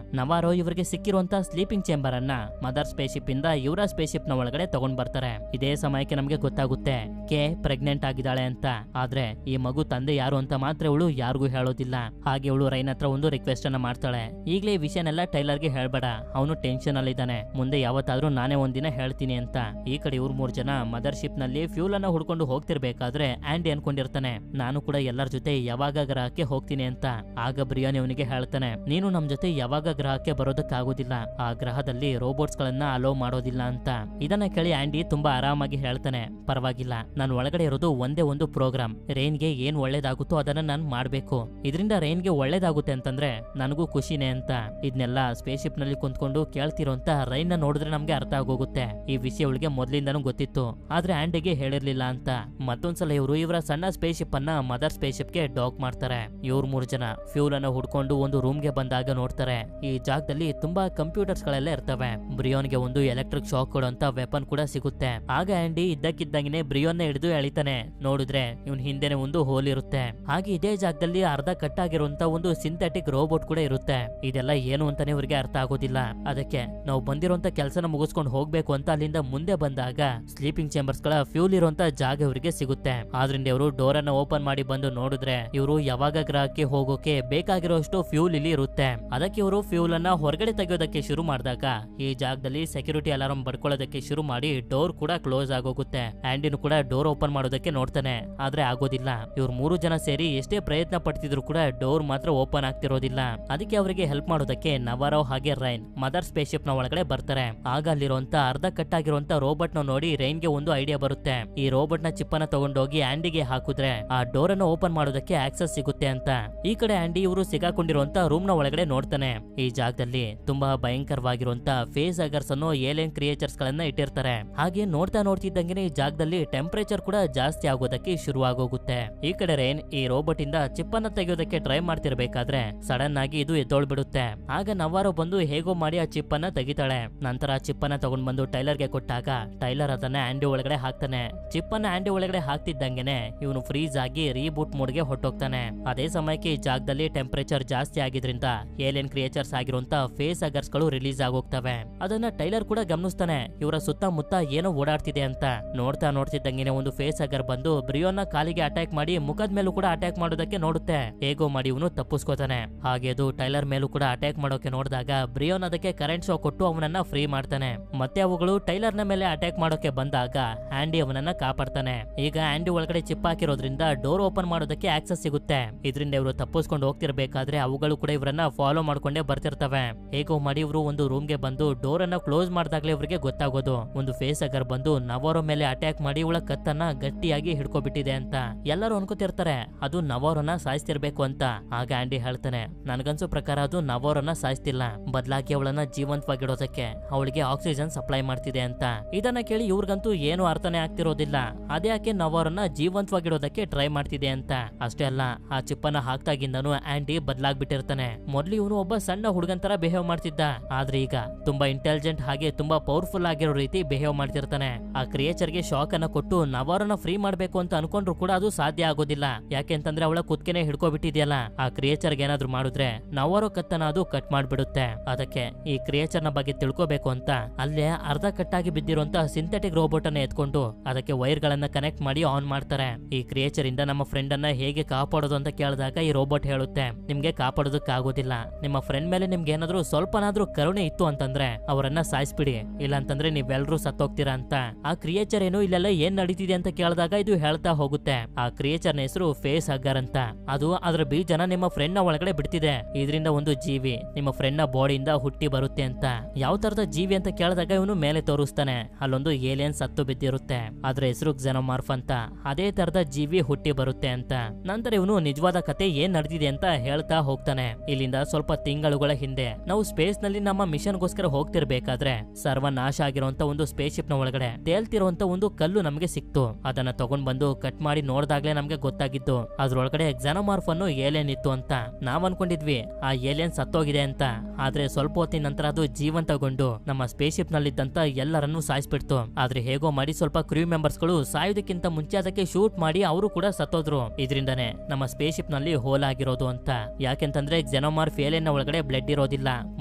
ನವಾರೋ ಇವರಿಗೆ ಸಿಕ್ಕಿರುವಂತ ಸ್ಲೀಪಿಂಗ್ ಚೇಂಬರ್ ಅನ್ನ ಮದರ್ ಸ್ಪೇಸ್ ಶಿಪ್ ಇಂದ ಇವರ ಸ್ಪೇಸ್ ಶಿಪ್ ನ ಒಳಗಡೆ ತಗೊಂಡ್ ಬರ್ತಾರೆ. ಇದೇ ಸಮಯಕ್ಕೆ ನಮಗೆ ಗೊತ್ತಾಗುತ್ತೆ ಕೆ ಪ್ರೆಗ್ನೆಂಟ್ ಆಗಿದ್ದಾಳೆ ಅಂತ. ಆದ್ರೆ ಈ ಮಗು ತಂದೆ ಯಾರು ಅಂತ ಮಾತ್ರ ಇವಳು ಯಾರಿಗೂ ಹೇಳೋದಿಲ್ಲ. ಹಾಗೆ ಇವಳು ರೈನ್ ಹತ್ರ ಒಂದು ರಿಕ್ವೆಸ್ಟ್ ಅನ್ನ ಮಾಡ್ತಾಳೆ, ಈಗಲೇ ಈ ವಿಷಯನೆಲ್ಲ ಟೈಲರ್ಗೆ ಹೇಳ್ಬೇಡ, ಅವನು ಟೆನ್ಷನ್ ಅಲ್ಲಿ ಇದ್ದಾನೆ, ಮುಂದೆ ಯಾವತ್ತಾದ್ರೂ ನಾನೇ ಒಂದಿನ ಹೇಳ್ತೀನಿ ಅಂತ. ಈ ಕಡೆ ಇವ್ರು 3 ಜನ ಮದರ್ ಶಿಪ್ ನಲ್ಲಿ ಫ್ಯೂಲ್ ಅನ್ನ ಹುಡ್ಕೊಂಡು ಹೋಗ್ತಿರ್ಬೇಕಾದ್ರೆ ಆಂಡಿ ಅನ್ಕೊಂಡಿರ್ತಾನೆ ನಾನು ಕೂಡ ಎಲ್ಲರ ಜೊತೆ ಯಾವಾಗ ಗ್ರಹಕ್ಕೆ ಹೋಗ್ತೀನಿ ಅಂತ. ಆಗ ಬ್ರಿಯಾನ್ ಇವನಿಗೆ ಹೇಳ್ತಾನೆ ನೀನು ನಮ್ ಜೊತೆ ಯಾವಾಗ ಗ್ರಹಕ್ಕೆ ಬರೋದಕ್ಕಾಗೋದಿಲ್ಲ, ಆ ಗ್ರಹದಲ್ಲಿ ರೋಬೋಟ್ಸ್ ಗಳನ್ನ ಅಲೋ ಮಾಡೋದಿಲ್ಲ ಅಂತ. ಇದನ್ನ ಕೇಳಿ ಆಂಡಿ ತುಂಬಾ ಆರಾಮಾಗಿ ಹೇಳ್ತಾನೆ ಪರವಾಗಿಲ್ಲ, ನಾನು ಒಳಗಡೆ ಇರೋದು ಒಂದೇ ಒಂದು ಪ್ರೋಗ್ರಾಮ್, ರೈನ್ಗೆ ಏನ್ ಒಳ್ಳೇದಾಗುತ್ತೋ ಅದನ್ನ ನಾನು ಮಾಡ್ಬೇಕು, ಇದರಿಂದ ರೈನ್ಗೆ ಒಳ್ಳೇದಾಗುತ್ತೆ ಅಂತಂದ್ರೆ ನನಗೂ ಖುಷಿನೇ ಅಂತ. ಇದನ್ನೆಲ್ಲ ಸ್ಪೇಸ್ ಶಿಪ್ ನಲ್ಲಿ ಕುಂತ್ಕೊಂಡು ಕೇಳ್ತಿರೋಂತ ರೈನ್ ನ ನೋಡಿದ್ರೆ ನಮ್ಗೆ ಅರ್ಥ ಆಗೋಗುತ್ತೆ ಈ ವಿಷಯ ಅವಳಿಗೆ ಮೊದ್ಲಿಂದನೂ ಗೊತ್ತಿತ್ತು, ಆದ್ರೆ ಆಂಡಿಗೆ ಹೇಳಿರ್ಲಿಲ್ಲ ಅಂತ. ಮತ್ತೊಂದ್ಸಲ ಇವರು ಇವರ ಸಣ್ಣ ಸ್ಪೇಸ್ ಶಿಪ್ ಅನ್ನ ಮದರ್ ಸ್ಪೇಸ್ ಶಿಪ್ ಗೆ ಡಾಕ್ ಮಾಡ್ತಾರೆ. ಇವ್ರು 3 ಜನ ಫ್ಯೂಲ್ ಅನ್ನ ಹುಡ್ಕೊಂಡು ಒಂದು ರೂಮ್ ಗೆ ಬಂದಾಗ ನೋಡ್ತಾರೆ ಈ ಜಾಗದಲ್ಲಿ ತುಂಬಾ ಕಂಪ್ಯೂಟರ್ಸ್ ಗಳೆಲ್ಲ ಇರ್ತವೆ. ಬ್ರಿಯೋನ್ಗೆ ಒಂದು ಎಲೆಕ್ಟ್ರಿಕ್ ಶಾಕ್ ಕೊಡುವಂತ ವೆಪನ್ ಕೂಡ ಸಿಗುತ್ತೆ. ಆಗ ಆಂಡಿ ಇದ್ದಕ್ಕಿದ್ದಂಗೆ ಬ್ರಿಯೋನ್ ಹಿಡಿದು ಎಳಿತಾನೆ. ನೋಡಿದ್ರೆ ಇವನ್ ಹಿಂದೆನೆ ಒಂದು ಹೋಲ್ ಇರುತ್ತೆ. ಹಾಗೆ ಇದೇ ಜಾಗದಲ್ಲಿ ಅರ್ಧ ಕಟ್ಟಾಗಿರುವಂತ ಒಂದು ಸಿಂಥೆಟಿಕ್ ರೋಬೋಟ್ ಕೂಡ ಇರುತ್ತೆ. ಇದೆಲ್ಲ ಏನು ಅಂತಾನೆ ಇವ್ರಿಗೆ ಅರ್ಥ ಆಗೋದಿಲ್ಲ. ಅದಕ್ಕೆ ನಾವು ಬಂದಿರುವಂತ ಕೆಲಸನ ಮುಗಿಸ್ಕೊಂಡು ಹೋಗ್ಬೇಕು ಅಂತ ಅಲ್ಲಿಂದ ಮುಂದೆ ಬಂದಾಗ ಸ್ಲೀಪಿಂಗ್ ಚೇಂಬರ್ಸ್ ಗಳ ಫ್ಯೂಲ್ ಇರುವಂತ ಜಾಗ ಇವರಿಗೆ ಸಿಗುತ್ತೆ. ಆದ್ರಿಂದ ಇವರು ಡೋರ್ ಅನ್ನ ಓಪನ್ ಮಾಡಿ ಬಂದು ನೋಡಿದ್ರೆ ಇವರು ಯಾವಾಗ ಗ್ರಹಕ್ಕೆ ಹೋಗೋಕೆ ಬೇಕಾಗಿರೋಷ್ಟು ಫ್ಯೂಲ್ ಇಲ್ಲಿ ಇರುತ್ತೆ. ಅದಕ್ಕೆ ಇವರು ಫ್ಯೂಲ್ ಅನ್ನ ಹೊರಗಡೆ ತೆಗೆಯೋದಕ್ಕೆ ಶುರು ಮಾಡಿದಾಗ ಈ ಜಾಗದಲ್ಲಿ ಸೆಕ್ಯೂರಿಟಿ ಅಲಾರ್ಮ್ ಬಡ್ಕೊಳ್ಳೋದಕ್ಕೆ ಶುರು ಮಾಡಿ ಡೋರ್ ಕೂಡ ಕ್ಲೋಸ್ ಆಗೋಗುತ್ತೆ. ಆಂಡಿನು ಕೂಡ ಡೋರ್ ಓಪನ್ ಮಾಡೋದಕ್ಕೆ ನೋಡ್ತಾನೆ, ಆದ್ರೆ ಆಗೋದಿಲ್ಲ. ಇವ್ರು 3 ಜನ ಸೇರಿ ಎಷ್ಟೇ ಪ್ರಯತ್ನ ಪಡ್ತಿದ್ರು ಕೂಡ ಡೋರ್ ಮಾತ್ರ ಓಪನ್ ಆಗ್ತಿರೋದಿಲ್ಲ. ಅದಕ್ಕೆ ಅವರಿಗೆ ಹೆಲ್ಪ್ ಮಾಡೋದಕ್ಕೆ ನವಾರೋ ಹಾಗೆ ರೈನ್ ಮದರ್ ಸ್ಪೇಸ್ ಶಿಪ್ ನ ಒಳಗಡೆ ಬರ್ತಾರೆ. ಆಗ ಅಲ್ಲಿರುವಂತ ಅರ್ಧ ಕಟ್ಟಾಗಿರುವಂತ ರೋಬೋಟ್ ನ ನೋಡಿ ರೈನ್ ಗೆ ಒಂದು ಐಡಿಯಾ ಬರುತ್ತೆ. ಈ ರೋಬೋಟ್ ನ ಚಿಪ್ ಅನ್ನ ತಗೊಂಡೋಗಿ ಆಂಡಿಗೆ ಹಾಕಿದ್ರೆ ಆ ಡೋರ್ ಅನ್ನು ಓಪನ್ ಮಾಡೋದಕ್ಕೆ ಆಕ್ಸೆಸ್ ಸಿಗುತ್ತೆ ಅಂತ. ಈ ಕಡೆ ಆಂಡಿ ಇವರು ಸಿಗಾಕೊಂಡಿರುವಂತ ರೂಮ್ ನ ಒಳಗಡೆ ನೋಡ್ತಾನೆ. ಈ ಜಾಗದಲ್ಲಿ ತುಂಬಾ ಭಯಂಕರವಾಗಿರುವಂತ ಫೇಸ್ ಆಗರ್ಸ್ ಅನ್ನು ಏಲಿಯನ್ ಕ್ರಿಯೇಚರ್ಸ್ ಗಳನ್ನ ಇಟ್ಟಿರ್ತಾರೆ. ಹಾಗೆ ನೋಡ್ತಾ ನೋಡ್ತಿದ್ದಂಗೆ ಈ ಜಾಗದಲ್ಲಿ ಟೆಂಪರೇಚರ್ ಕೂಡ ಜಾಸ್ತಿ ಆಗೋದಕ್ಕೆ ಶುರು ಆಗೋಗುತ್ತೆ. ಈ ಕಡೆ ರೈನ್ ಈ ರೋಬೋಟ್ ಇಂದ ಚಿಪ್ ಅನ್ನ ತೆಗೆಯೋದಕ್ಕೆ ಟ್ರೈ ಮಾಡ್ತಿರ್ಬೇಕಾದ್ರೆ ಸಡನ್ ಆಗಿ ಇದು ಎದ್ದೋಳ್ಬಿಡುತ್ತೆ. ಆಗ ನವಾರೋ ಬಂದು ಹೇಗೋ ಮಾಡಿ ಆ ಚಿಪ್ ಅನ್ನ ತೆಗಿತಾಳೆ. ನಂತರ ಆ ಚಿಪ್ ಅನ್ನ ತಗೊಂಡ್ ಬಂದು ಟೈಲರ್ ಗೆ ಕೊಟ್ಟಾಗ ಟೈಲರ್ ಅದನ್ನ ಆಂಡಿ ಒಳಗಡೆ ಹಾಕ್ತಾನೆ. ಚಿಪ್ ಅನ್ನ ಆಂಡಿ ಒಳಗಡೆ ಹಾಕ್ತಿದ್ದಂಗೆನೆ ಇವನು ಫ್ರೀಸ್ ಆಗಿ ರೀಬೂಟ್ ಮೋಡ್ ಗೆ ಹೊಟ್ಟೋಗ್ತಾನೆ. ಅದೇ ಸಮಯಕ್ಕೆ ಈ ಜಾಗದಲ್ಲಿ ಟೆಂಪರೇಚರ್ ಜಾಸ್ತಿ ಆಗಿದ್ರಿಂದ ಏಲಿಯನ್ ಕ್ರಿಯೇಚರ್ಸ್ ಆಗಿರುವಂತ ಫೇಸ್ ಆಗರ್ಸ್ ಗಳು ರಿಲೀಸ್ ಆಗೋಗ್ತವೆ. ಅದನ್ನ ಟೈಲರ್ ಕೂಡ ಗಮನಿಸ್ತಾನೆ, ಇವರ ಸುತ್ತಮುತ್ತ ಏನೋ ಓಡಾಡ್ತಿದೆ ಅಂತ. ನೋಡ್ತಾ ನೋಡ್ತಿದ್ದಂಗೆನೆ ಒಂದು ಫೇಸ್ ಆಗರ್ ಬಂದು ಬ್ರಿಯೋನ್ ಕಾಲಿಗೆ ಅಟ್ಯಾಕ್ ಮಾಡಿ ಮುಖದ ಮೇಲೂ ಕೂಡ ಅಟ್ಯಾಕ್ ಮಾಡೋದಕ್ಕೆ ನೋಡುತ್ತೆ. ಹೇಗೋ ಮಾಡಿ ಇವನು ತಪ್ಪಿಸ್ಕೋತಾನೆ. ಹಾಗೆ ಅದು ಟೈಲರ್ ಮೇಲೂ ಕೂಡ ಅಟ್ಯಾಕ್ ಮಾಡೋಕೆ ನೋಡಿದಾಗ ಬ್ರಿಯೋನ್ ಅದಕ್ಕೆ ಕರೆಂಟ್ ಶಾಕ್ ಕೊಟ್ಟು ಅವನನ್ನ ಫ್ರೀ ಮಾಡ್ತಾನೆ. ಮತ್ತೆ ಅವುಗಳು ಟೈಲರ್ ನ ಮೇಲೆ ಅಟ್ಯಾಕ್ ಮಾಡೋಕೆ ಬಂದಾಗ ಆಂಡಿ ಅವನನ್ನ ಕಾಪಾಡ್ತಾನೆ. ಈಗ ಆಂಡಿ ಒಳಗಡೆ ಚಿಪ್ ಹಾಕಿರೋದ್ರಿಂದ ಡೋರ್ ಓಪನ್ ಮಾಡೋದಕ್ಕೆ ಆಕ್ಸೆಸ್ ಸಿಗುತ್ತೆ. ಇದರಿಂದ ಇವರು ತಪ್ಪಿಸ್ಕೊಂಡು ಹೋಗ್ತಿರ್ಬೇಕಾದ್ರೆ ಅವುಗಳು ಕೂಡ ಇವರನ್ನ ಫಾಲೋ ಮಾಡ್ಕೊಂಡೇ ಬರ್ತಿರ್ತವೆ. ಹೇಗೋ ಮಾಡಿ ಇವರು ಒಂದು ರೂಮ್ ಗೆ ಬಂದು ಡೋರ್ ಅನ್ನ ಕ್ಲೋಸ್ ಮಾಡಿದಾಗ್ಲೇ ಇವರಿಗೆ ಗೊತ್ತಾಗೋದು ಒಂದು ಫೇಸ್ ಆಗರ್ ಬಂದು ನವಾರೋ ಮೇಲೆ ಅಟ್ಯಾಕ್ ಮಾಡಿ ಇವಳ ಕತ್ತನ್ನ ಗಟ್ಟಿಯಾಗಿ ಹಿಡ್ಕೊಬಿಟ್ಟಿದೆ ಅಂತ. ಎಲ್ಲರೂ ಅನ್ಕೋತಿರ್ತಾರೆ ಅದು ನವಾರೋನ ಸಾಯಿಸ್ತಿರ್ಬೇಕು ಅಂತ. ಆಗ ಆಂಡಿ ಹೇಳ್ತಾನೆ ನನ್ಗನ್ಸೋ ಪ್ರಕಾರ ಅದು ನವಾರೋನ ಸಾಯಿಸ್ತಿಲ್ಲ, ಬದಲಾಗಿ ಅವಳನ್ನ ಜೀವಂತವಾಗಿಡೋದಕ್ಕೆ ಅವಳಿಗೆ ಆಕ್ಸಿಜನ್ ಸಪ್ಲೈ ಮಾಡ್ತಿದೆ ಅಂತ. ಇದನ್ನ ಕೇಳಿ ಇವ್ರಿಗಂತೂ ಏನು ಅರ್ಥನೇ ಆಗ್ತಿರೋದಿಲ್ಲ. ಅದ್ಯಾಕೆ ನವಾರೋನ ಜೀವಂತವಾಗಿಡೋದಕ್ಕೆ ಟ್ರೈ ಮಾಡ್ತಿದೆ ಅಂತ. ಅಷ್ಟೇ ಅಲ್ಲ, ಆ ಚಿಪ್ಪನ್ನ ಹಾಕ್ತಾಗಿಂದನು ಆಂಡಿ ಬದಲಾಗ್ಬಿಟ್ಟಿರ್ತಾನೆ. ಮೊದ್ಲು ಇವನು ಒಬ್ಬ ಸಣ್ಣ ಹುಡುಗನ್ ತರ ಬಿಹೇವ್ ಮಾಡ್ತಿದ್ದ, ಆದ್ರೆ ಈಗ ತುಂಬಾ ಇಂಟೆಲಿಜೆಂಟ್ ಹಾಗೆ ತುಂಬಾ ಪವರ್ಫುಲ್ ಆಗಿರೋ ರೀತಿ ಬಿಹೇವ್ ಮಾಡ್ತಿರ್ತಾನೆ. ಆ ಕ್ರಿಯೇಚರ್ ಗೆ ಶಾಕ್ ಅನ್ನ ಕೊಟ್ಟು ನವಾರೋನ ಫ್ರೀ ಮಾಡ್ಬೇಕು ಅಂತ ಅನ್ಕೊಂಡ್ರು ಕೂಡ ಅದು ಸಾಧ್ಯ ಆಗೋದಿಲ್ಲ. ಯಾಕೆಂತಂದ್ರೆ ಅವಳ ಕುತ್ಕೆನೆ ಹಿಡ್ಕೊಬಿಟ್ಟಿದ್ಯಲ್ಲ. ಆ ಕ್ರಿಯೇಚರ್ ಗೆ ಏನಾದ್ರು ಮಾಡಿದ್ರೆ ನವಾರೋ ಕತ್ತನ ಅದು ಕಟ್ ಮಾಡ್ಬಿಡುತ್ತೆ. ಅದಕ್ಕೆ ಈ ಕ್ರಿಯೇಚರ್ ನ ಬಗ್ಗೆ ತಿಳ್ಕೋಬೇಕು ಅಂತ ಅಲ್ಲೇ ಅರ್ಧ ಕಟ್ಟಾಗಿ ಬಿದ್ದಿರುವಂತ ಸಿಂಥೆಟಿಕ್ ರೋಬೋಟ್ ಅನ್ನ ಎತ್ಕೊಂಡು ಅದಕ್ಕೆ ವೈರ್ ಗಳನ್ನ ಕನೆಕ್ಟ್ ಮಾಡಿ ಆನ್ ಮಾಡ್ತಾರೆ. ಈ ಕ್ರಿಯೇಚರ್ ಇಂದ ನಮ್ಮ ಫ್ರೆಂಡ್ ಅನ್ನ ಹೇಗೆ ಕಾಪಾಡೋದು ಅಂತ ಕೇಳಿದಾಗ ಈ ರೋಬೋಟ್ ಹೇಳುತ್ತೆ ನಿಮ್ಗೆ ಕಾಪಾಡೋದಕ್ಕಾಗೋದಿಲ್ಲ, ನಿಮ್ಮ ಫ್ರೆಂಡ್ ಮೇಲೆ ನಿಮ್ಗೆ ಏನಾದ್ರು ಸ್ವಲ್ಪನಾದ್ರೂ ಕರುಣೆ ಇತ್ತು ಅಂತಂದ್ರೆ ಅವರನ್ನ ಸಾಯಿಸ್ಬಿಡಿ, ಇಲ್ಲ ಅಂತಂದ್ರೆ ನೀವೆಲ್ಲರೂ ಸತ್ತೋಗ್ತೀರಾ ಅಂತ. ಆ ಕ್ರಿಯೇಚರ್ ಏನು ಇಲ್ಲೆಲ್ಲ ಏನ್ ನಡೀತಿದೆ ನಡೀತಿದೆ ಅಂತ ಕೇಳಿದಾಗ ಇದು ಹೇಳ್ತಾ ಹೋಗುತ್ತೆ, ಆ ಕ್ರಿಯೇಚರ್ ನ ಹೆಸರು ಫೇಸ್ ಹಗ್ಗರ್ ಅಂತ. ಅದು ಅದರ ಬೀಜನ ನಿಮ್ಮ ಫ್ರೆಂಡ್ ನ ಒಳಗಡೆ ಬಿಡ್ತಿದೆ. ಇದರಿಂದ ಒಂದು ಜೀವಿ ನಿಮ್ಮ ಫ್ರೆಂಡ್ ನ ಬಾಡಿಯಿಂದ ಹುಟ್ಟಿ ಬರುತ್ತೆ ಅಂತ. ಯಾವ ತರದ ಜೀವಿ ಅಂತ ಕೇಳಿದಾಗ ಇವನು ಮೇಲೆ ತೋರಿಸ್ತಾನೆ, ಅಲ್ಲೊಂದು ಏಲಿಯನ್ ಸತ್ತು ಬಿದ್ದಿರುತ್ತೆ, ಅದ್ರ ಹೆಸರು ಕ್ಸೆನೋಮಾರ್ಫ್ ಅಂತ. ಅದೇ ತರದ ಜೀವಿ ಹುಟ್ಟಿ ಬರುತ್ತೆ ಅಂತ. ನಂತರ ಇವನು ನಿಜವಾದ ಕತೆ ಏನ್ ನಡೆದಿದೆ ಅಂತ ಹೇಳ್ತಾ ಹೋಗ್ತಾನೆ. ಇಲ್ಲಿಂದ ಸ್ವಲ್ಪ ತಿಂಗಳುಗಳ ಹಿಂದೆ ನಾವು ಸ್ಪೇಸ್ ನಲ್ಲಿ ನಮ್ಮ ಮಿಷನ್ ಗೋಸ್ಕರ ಹೋಗ್ತಿರ್ಬೇಕಾದ್ರೆ ಸರ್ವನಾಶ ಆಗಿರುವಂತ ಒಂದು ಸ್ಪೇಸ್ ಶಿಪ್ ನ ಒಳಗಡೆ ತೇಲ್ತಿರುವಂತ ಒಂದು ಕಲ್ಲು ನಮಗೆ ಸಿಕ್ತು. ಅದನ್ನ ತಗೊಂಡ್ ಬಂದು ಕಟ್ ಮಾಡಿ ನೋಡಿದಾಗ್ಲೇ ನಮ್ಗೆ ಗೊತ್ತಾಗಿದ್ದು ಅದ್ರೊಳಗಡೆ ಕ್ಸೆನೋಮಾರ್ಫ್ ಅನ್ನು ಏಲಿಯನ್ ಇತ್ತು ಅಂತ. ನಾವ್ ಅನ್ಕೊಂಡಿದ್ವಿ ಆ ಏಲಿಯನ್ ಸತ್ತೋಗಿದೆ ಅಂತ. ಆದ್ರೆ ಸ್ವಲ್ಪ ಹೊತ್ತಿನ ನಂತರ ಅದು ಜೀವಂತಗೊಂಡು ನಮ್ಮ ಸ್ಪೇಸ್ ಶಿಪ್ ನಲ್ಲಿದ್ದಂತ ಎಲ್ಲರನ್ನು ಸಾಯಿಸ್ಬಿಡ್ತು. ಆದ್ರೆ ಹೇಗೋ ಮಾಡಿ ಸ್ವಲ್ಪ ಕ್ರೂ ಮೆಂಬರ್ಸ್ ಗಳು ಸಾಯೋದಕ್ಕಿಂತ ಮುಂಚೆ ಅದಕ್ಕೆ ಶೂಟ್ ಮಾಡಿ ಅವರು ಕೂಡ ಸತ್ತೋದ್ರು. ಇದರಿಂದಾನೆ ನಮ್ಮ ಸ್ಪೇಸ್ ಶಿಪ್ ನಲ್ಲಿ ಹೋಲ್ ಆಗಿರೋದು ಅಂತ. ಯಾಕೆಂತಂದ್ರೆ ಕ್ಸೆನೋಮಾರ್ಫ್ ಏಲಿಯನ್ ನ ಒಳಗಡೆ ಬ್ಲಡ್ ಇರೋದಿಲ್ಲ,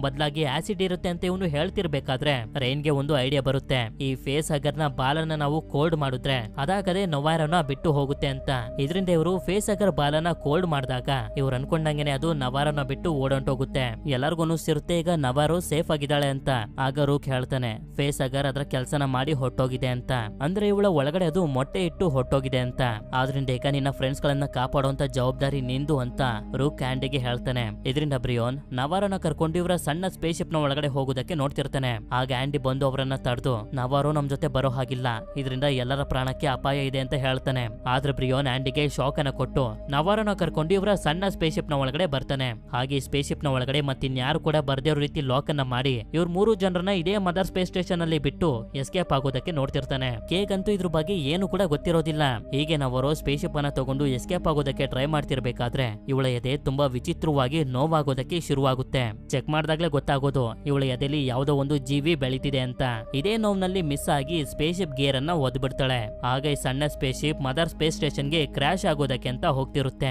ಬದಲಾಗಿ ಆಸಿಡ್ ಇರುತ್ತೆ ಅಂತ ಇವನು ಹೇಳ್ತಿರ್ಬೇಕಾದ್ರೆ ರೈನ್ಗೆ ಒಂದು ಐಡಿಯಾ ಬರುತ್ತೆ, ಈ ಫೇಸ್ ಹಗ್ಗರ್ ನ ಬಾಲನ್ನ ನಾವು ಕೋಲ್ಡ್ ಮಾಡಿದ್ರೆ ಅದಾಗದೆ ನವಾರನ ಬಿಟ್ಟು ಹೋಗುತ್ತೆ ಅಂತ. ಇದರಿಂದ ಇವರು ಫೇಸ್ ಹಗ್ಗರ್ ಬಾಲನ ಕೋಲ್ಡ್ ಮಾಡಿದಾಗ ಇವ್ರು ಅನ್ಕೊಂಡಂಗೆನೆ ಅದು ನವಾರನ ಬಿಟ್ಟು ಓಡೊಂಟೋಗುತ್ತೆ. ಎಲ್ಲರಿಗೂ ಅನಿಸ್ತಿರುತ್ತೆ ಈಗ ನವಾರು ಸೇಫ್ ಆಗಿದ್ದಾಳೆ ಅಂತ. ಆಗ ರೂಕ್ ಹೇಳ್ತಾನೆ, ಫೇಸ್ ಹಗ್ಗರ್ ಅದರ ಕೆಲಸನ ಮಾಡಿ ಹೊಟ್ಟೋಗಿದೆ ಅಂತ. ಅಂದ್ರೆ ಇವಳ ಒಳಗಡೆ ಅದು ಮೊಟ್ಟೆ ಇಟ್ಟು ಹೊಟ್ಟೋಗಿದೆ ಅಂತ. ಆದ್ರಿಂದ ಈಗ ನಿನ್ನ ಫ್ರೆಂಡ್ಸ್ ಗಳನ್ನ ಕಾಪಾಡುವಂತ ಜವಾಬ್ದಾರಿ ನಿಂದು ಅಂತ ರೂಕ್ ಆಂಡಿಗೆ ಹೇಳ್ತಾನೆ. ಇದರಿಂದ ಬ್ರಿಯೋನ್ ನವಾರನ ಕರ್ಕೊಂಡು ಇವರ ಸಣ್ಣ ಸ್ಪೇಸ್ ಶಿಪ್ ನ ಒಳಗಡೆ ಹೋಗೋದಕ್ಕೆ ನೋಡ್ತಿರ್ತಾನೆ. ಆಗ ಆಂಡಿ ಬಂದು ಅವರನ್ನ ತಡೆದು ನವಾರು ನಮ್ ಜೊತೆ ಬರೋ ಹಾಗಿಲ್ಲ, ಇದರಿಂದ ಎಲ್ಲರ ಪ್ರಾಣಕ್ಕೆ ಅಪಾಯ ಇದೆ ಅಂತ ಹೇಳ್ತಾನೆ. ಆದ್ರೆ ಬ್ರಿಯೋನ್ ಆಂಡಿಗೆ ಶಾಕ್ ಅನ್ನ ಕೊಟ್ಟು ನವಾರನ ಕರ್ಕೊಂಡು ಇವರ ಸಣ್ಣ ಸ್ಪೇಸ್ ಶಿಪ್ ನ ಒಳಗಡೆ ಬರ್ತಾನೆ. ಹಾಗೆ ಸ್ಪೇಸ್ ಶಿಪ್ ನ ಒಳಗಡೆ ಮತ್ತಿನ್ಯಾರು ಕೂಡ ಬರ್ದೇ ಇರೋ ರೀತಿ ಲಾಕ್ ಅನ್ನ ಮಾಡಿ ಇವ್ರ 3 ಜನರನ್ನ ಇದೇ ಮದರ್ ಸ್ಪೇಸ್ ಸ್ಟೇಷನ್ ಅಲ್ಲಿ ಬಿಟ್ಟು ಎಸ್ಕೇಪ್ ಆಗೋದಕ್ಕೆ ನೋಡ್ತಿರ್ತಾನೆ. ಕೇಕ್ ಅಂತೂ ಇದ್ರ ಬಗ್ಗೆ ಏನು ಕೂಡ ಗೊತ್ತಿರೋದಿಲ್ಲ. ಹೀಗೆ ನವಾರು ಸ್ಪೇಸ್ ಶಿಪ್ ಅನ್ನ ತಗೊಂಡು ಎಸ್ಕೇಪ್ ಆಗೋದಕ್ಕೆ ಟ್ರೈ ಮಾಡ್ತಿರ್ಬೇಕಾದ್ರೆ ಇವಳ ಎದೆ ತುಂಬಾ ವಿಚಿತ್ರವಾಗಿ ನೋವಾಗೋದಕ್ಕೆ ಶುರುವಾಗುತ್ತೆ. ಚೆಕ್ ಮಾಡಿದಾಗ್ಲೇ ಗೊತ್ತಾಗೋದು ಇವಳ ಎದೆಲಿ ಯಾವುದೋ ಒಂದು ಜೀವಿ ಬೆಳೀತಿದೆ ಅಂತ. ಇದೇ ನೋವ್ನಲ್ಲಿ ಮಿಸ್ ಆಗಿ ಸ್ಪೇಸ್ ಶಿಪ್ ಗೇರ್ ಅನ್ನ ಒದ್ಬಿಡ್ತಾಳೆ. ಆಗ ಈ ಸಣ್ಣ space ship mother space station ಗೆ ಕ್ರಾಶ್ ಆಗೋದಕ್ಕೆ ಅಂತ ಹೋಗ್ತಿರುತ್ತೆ.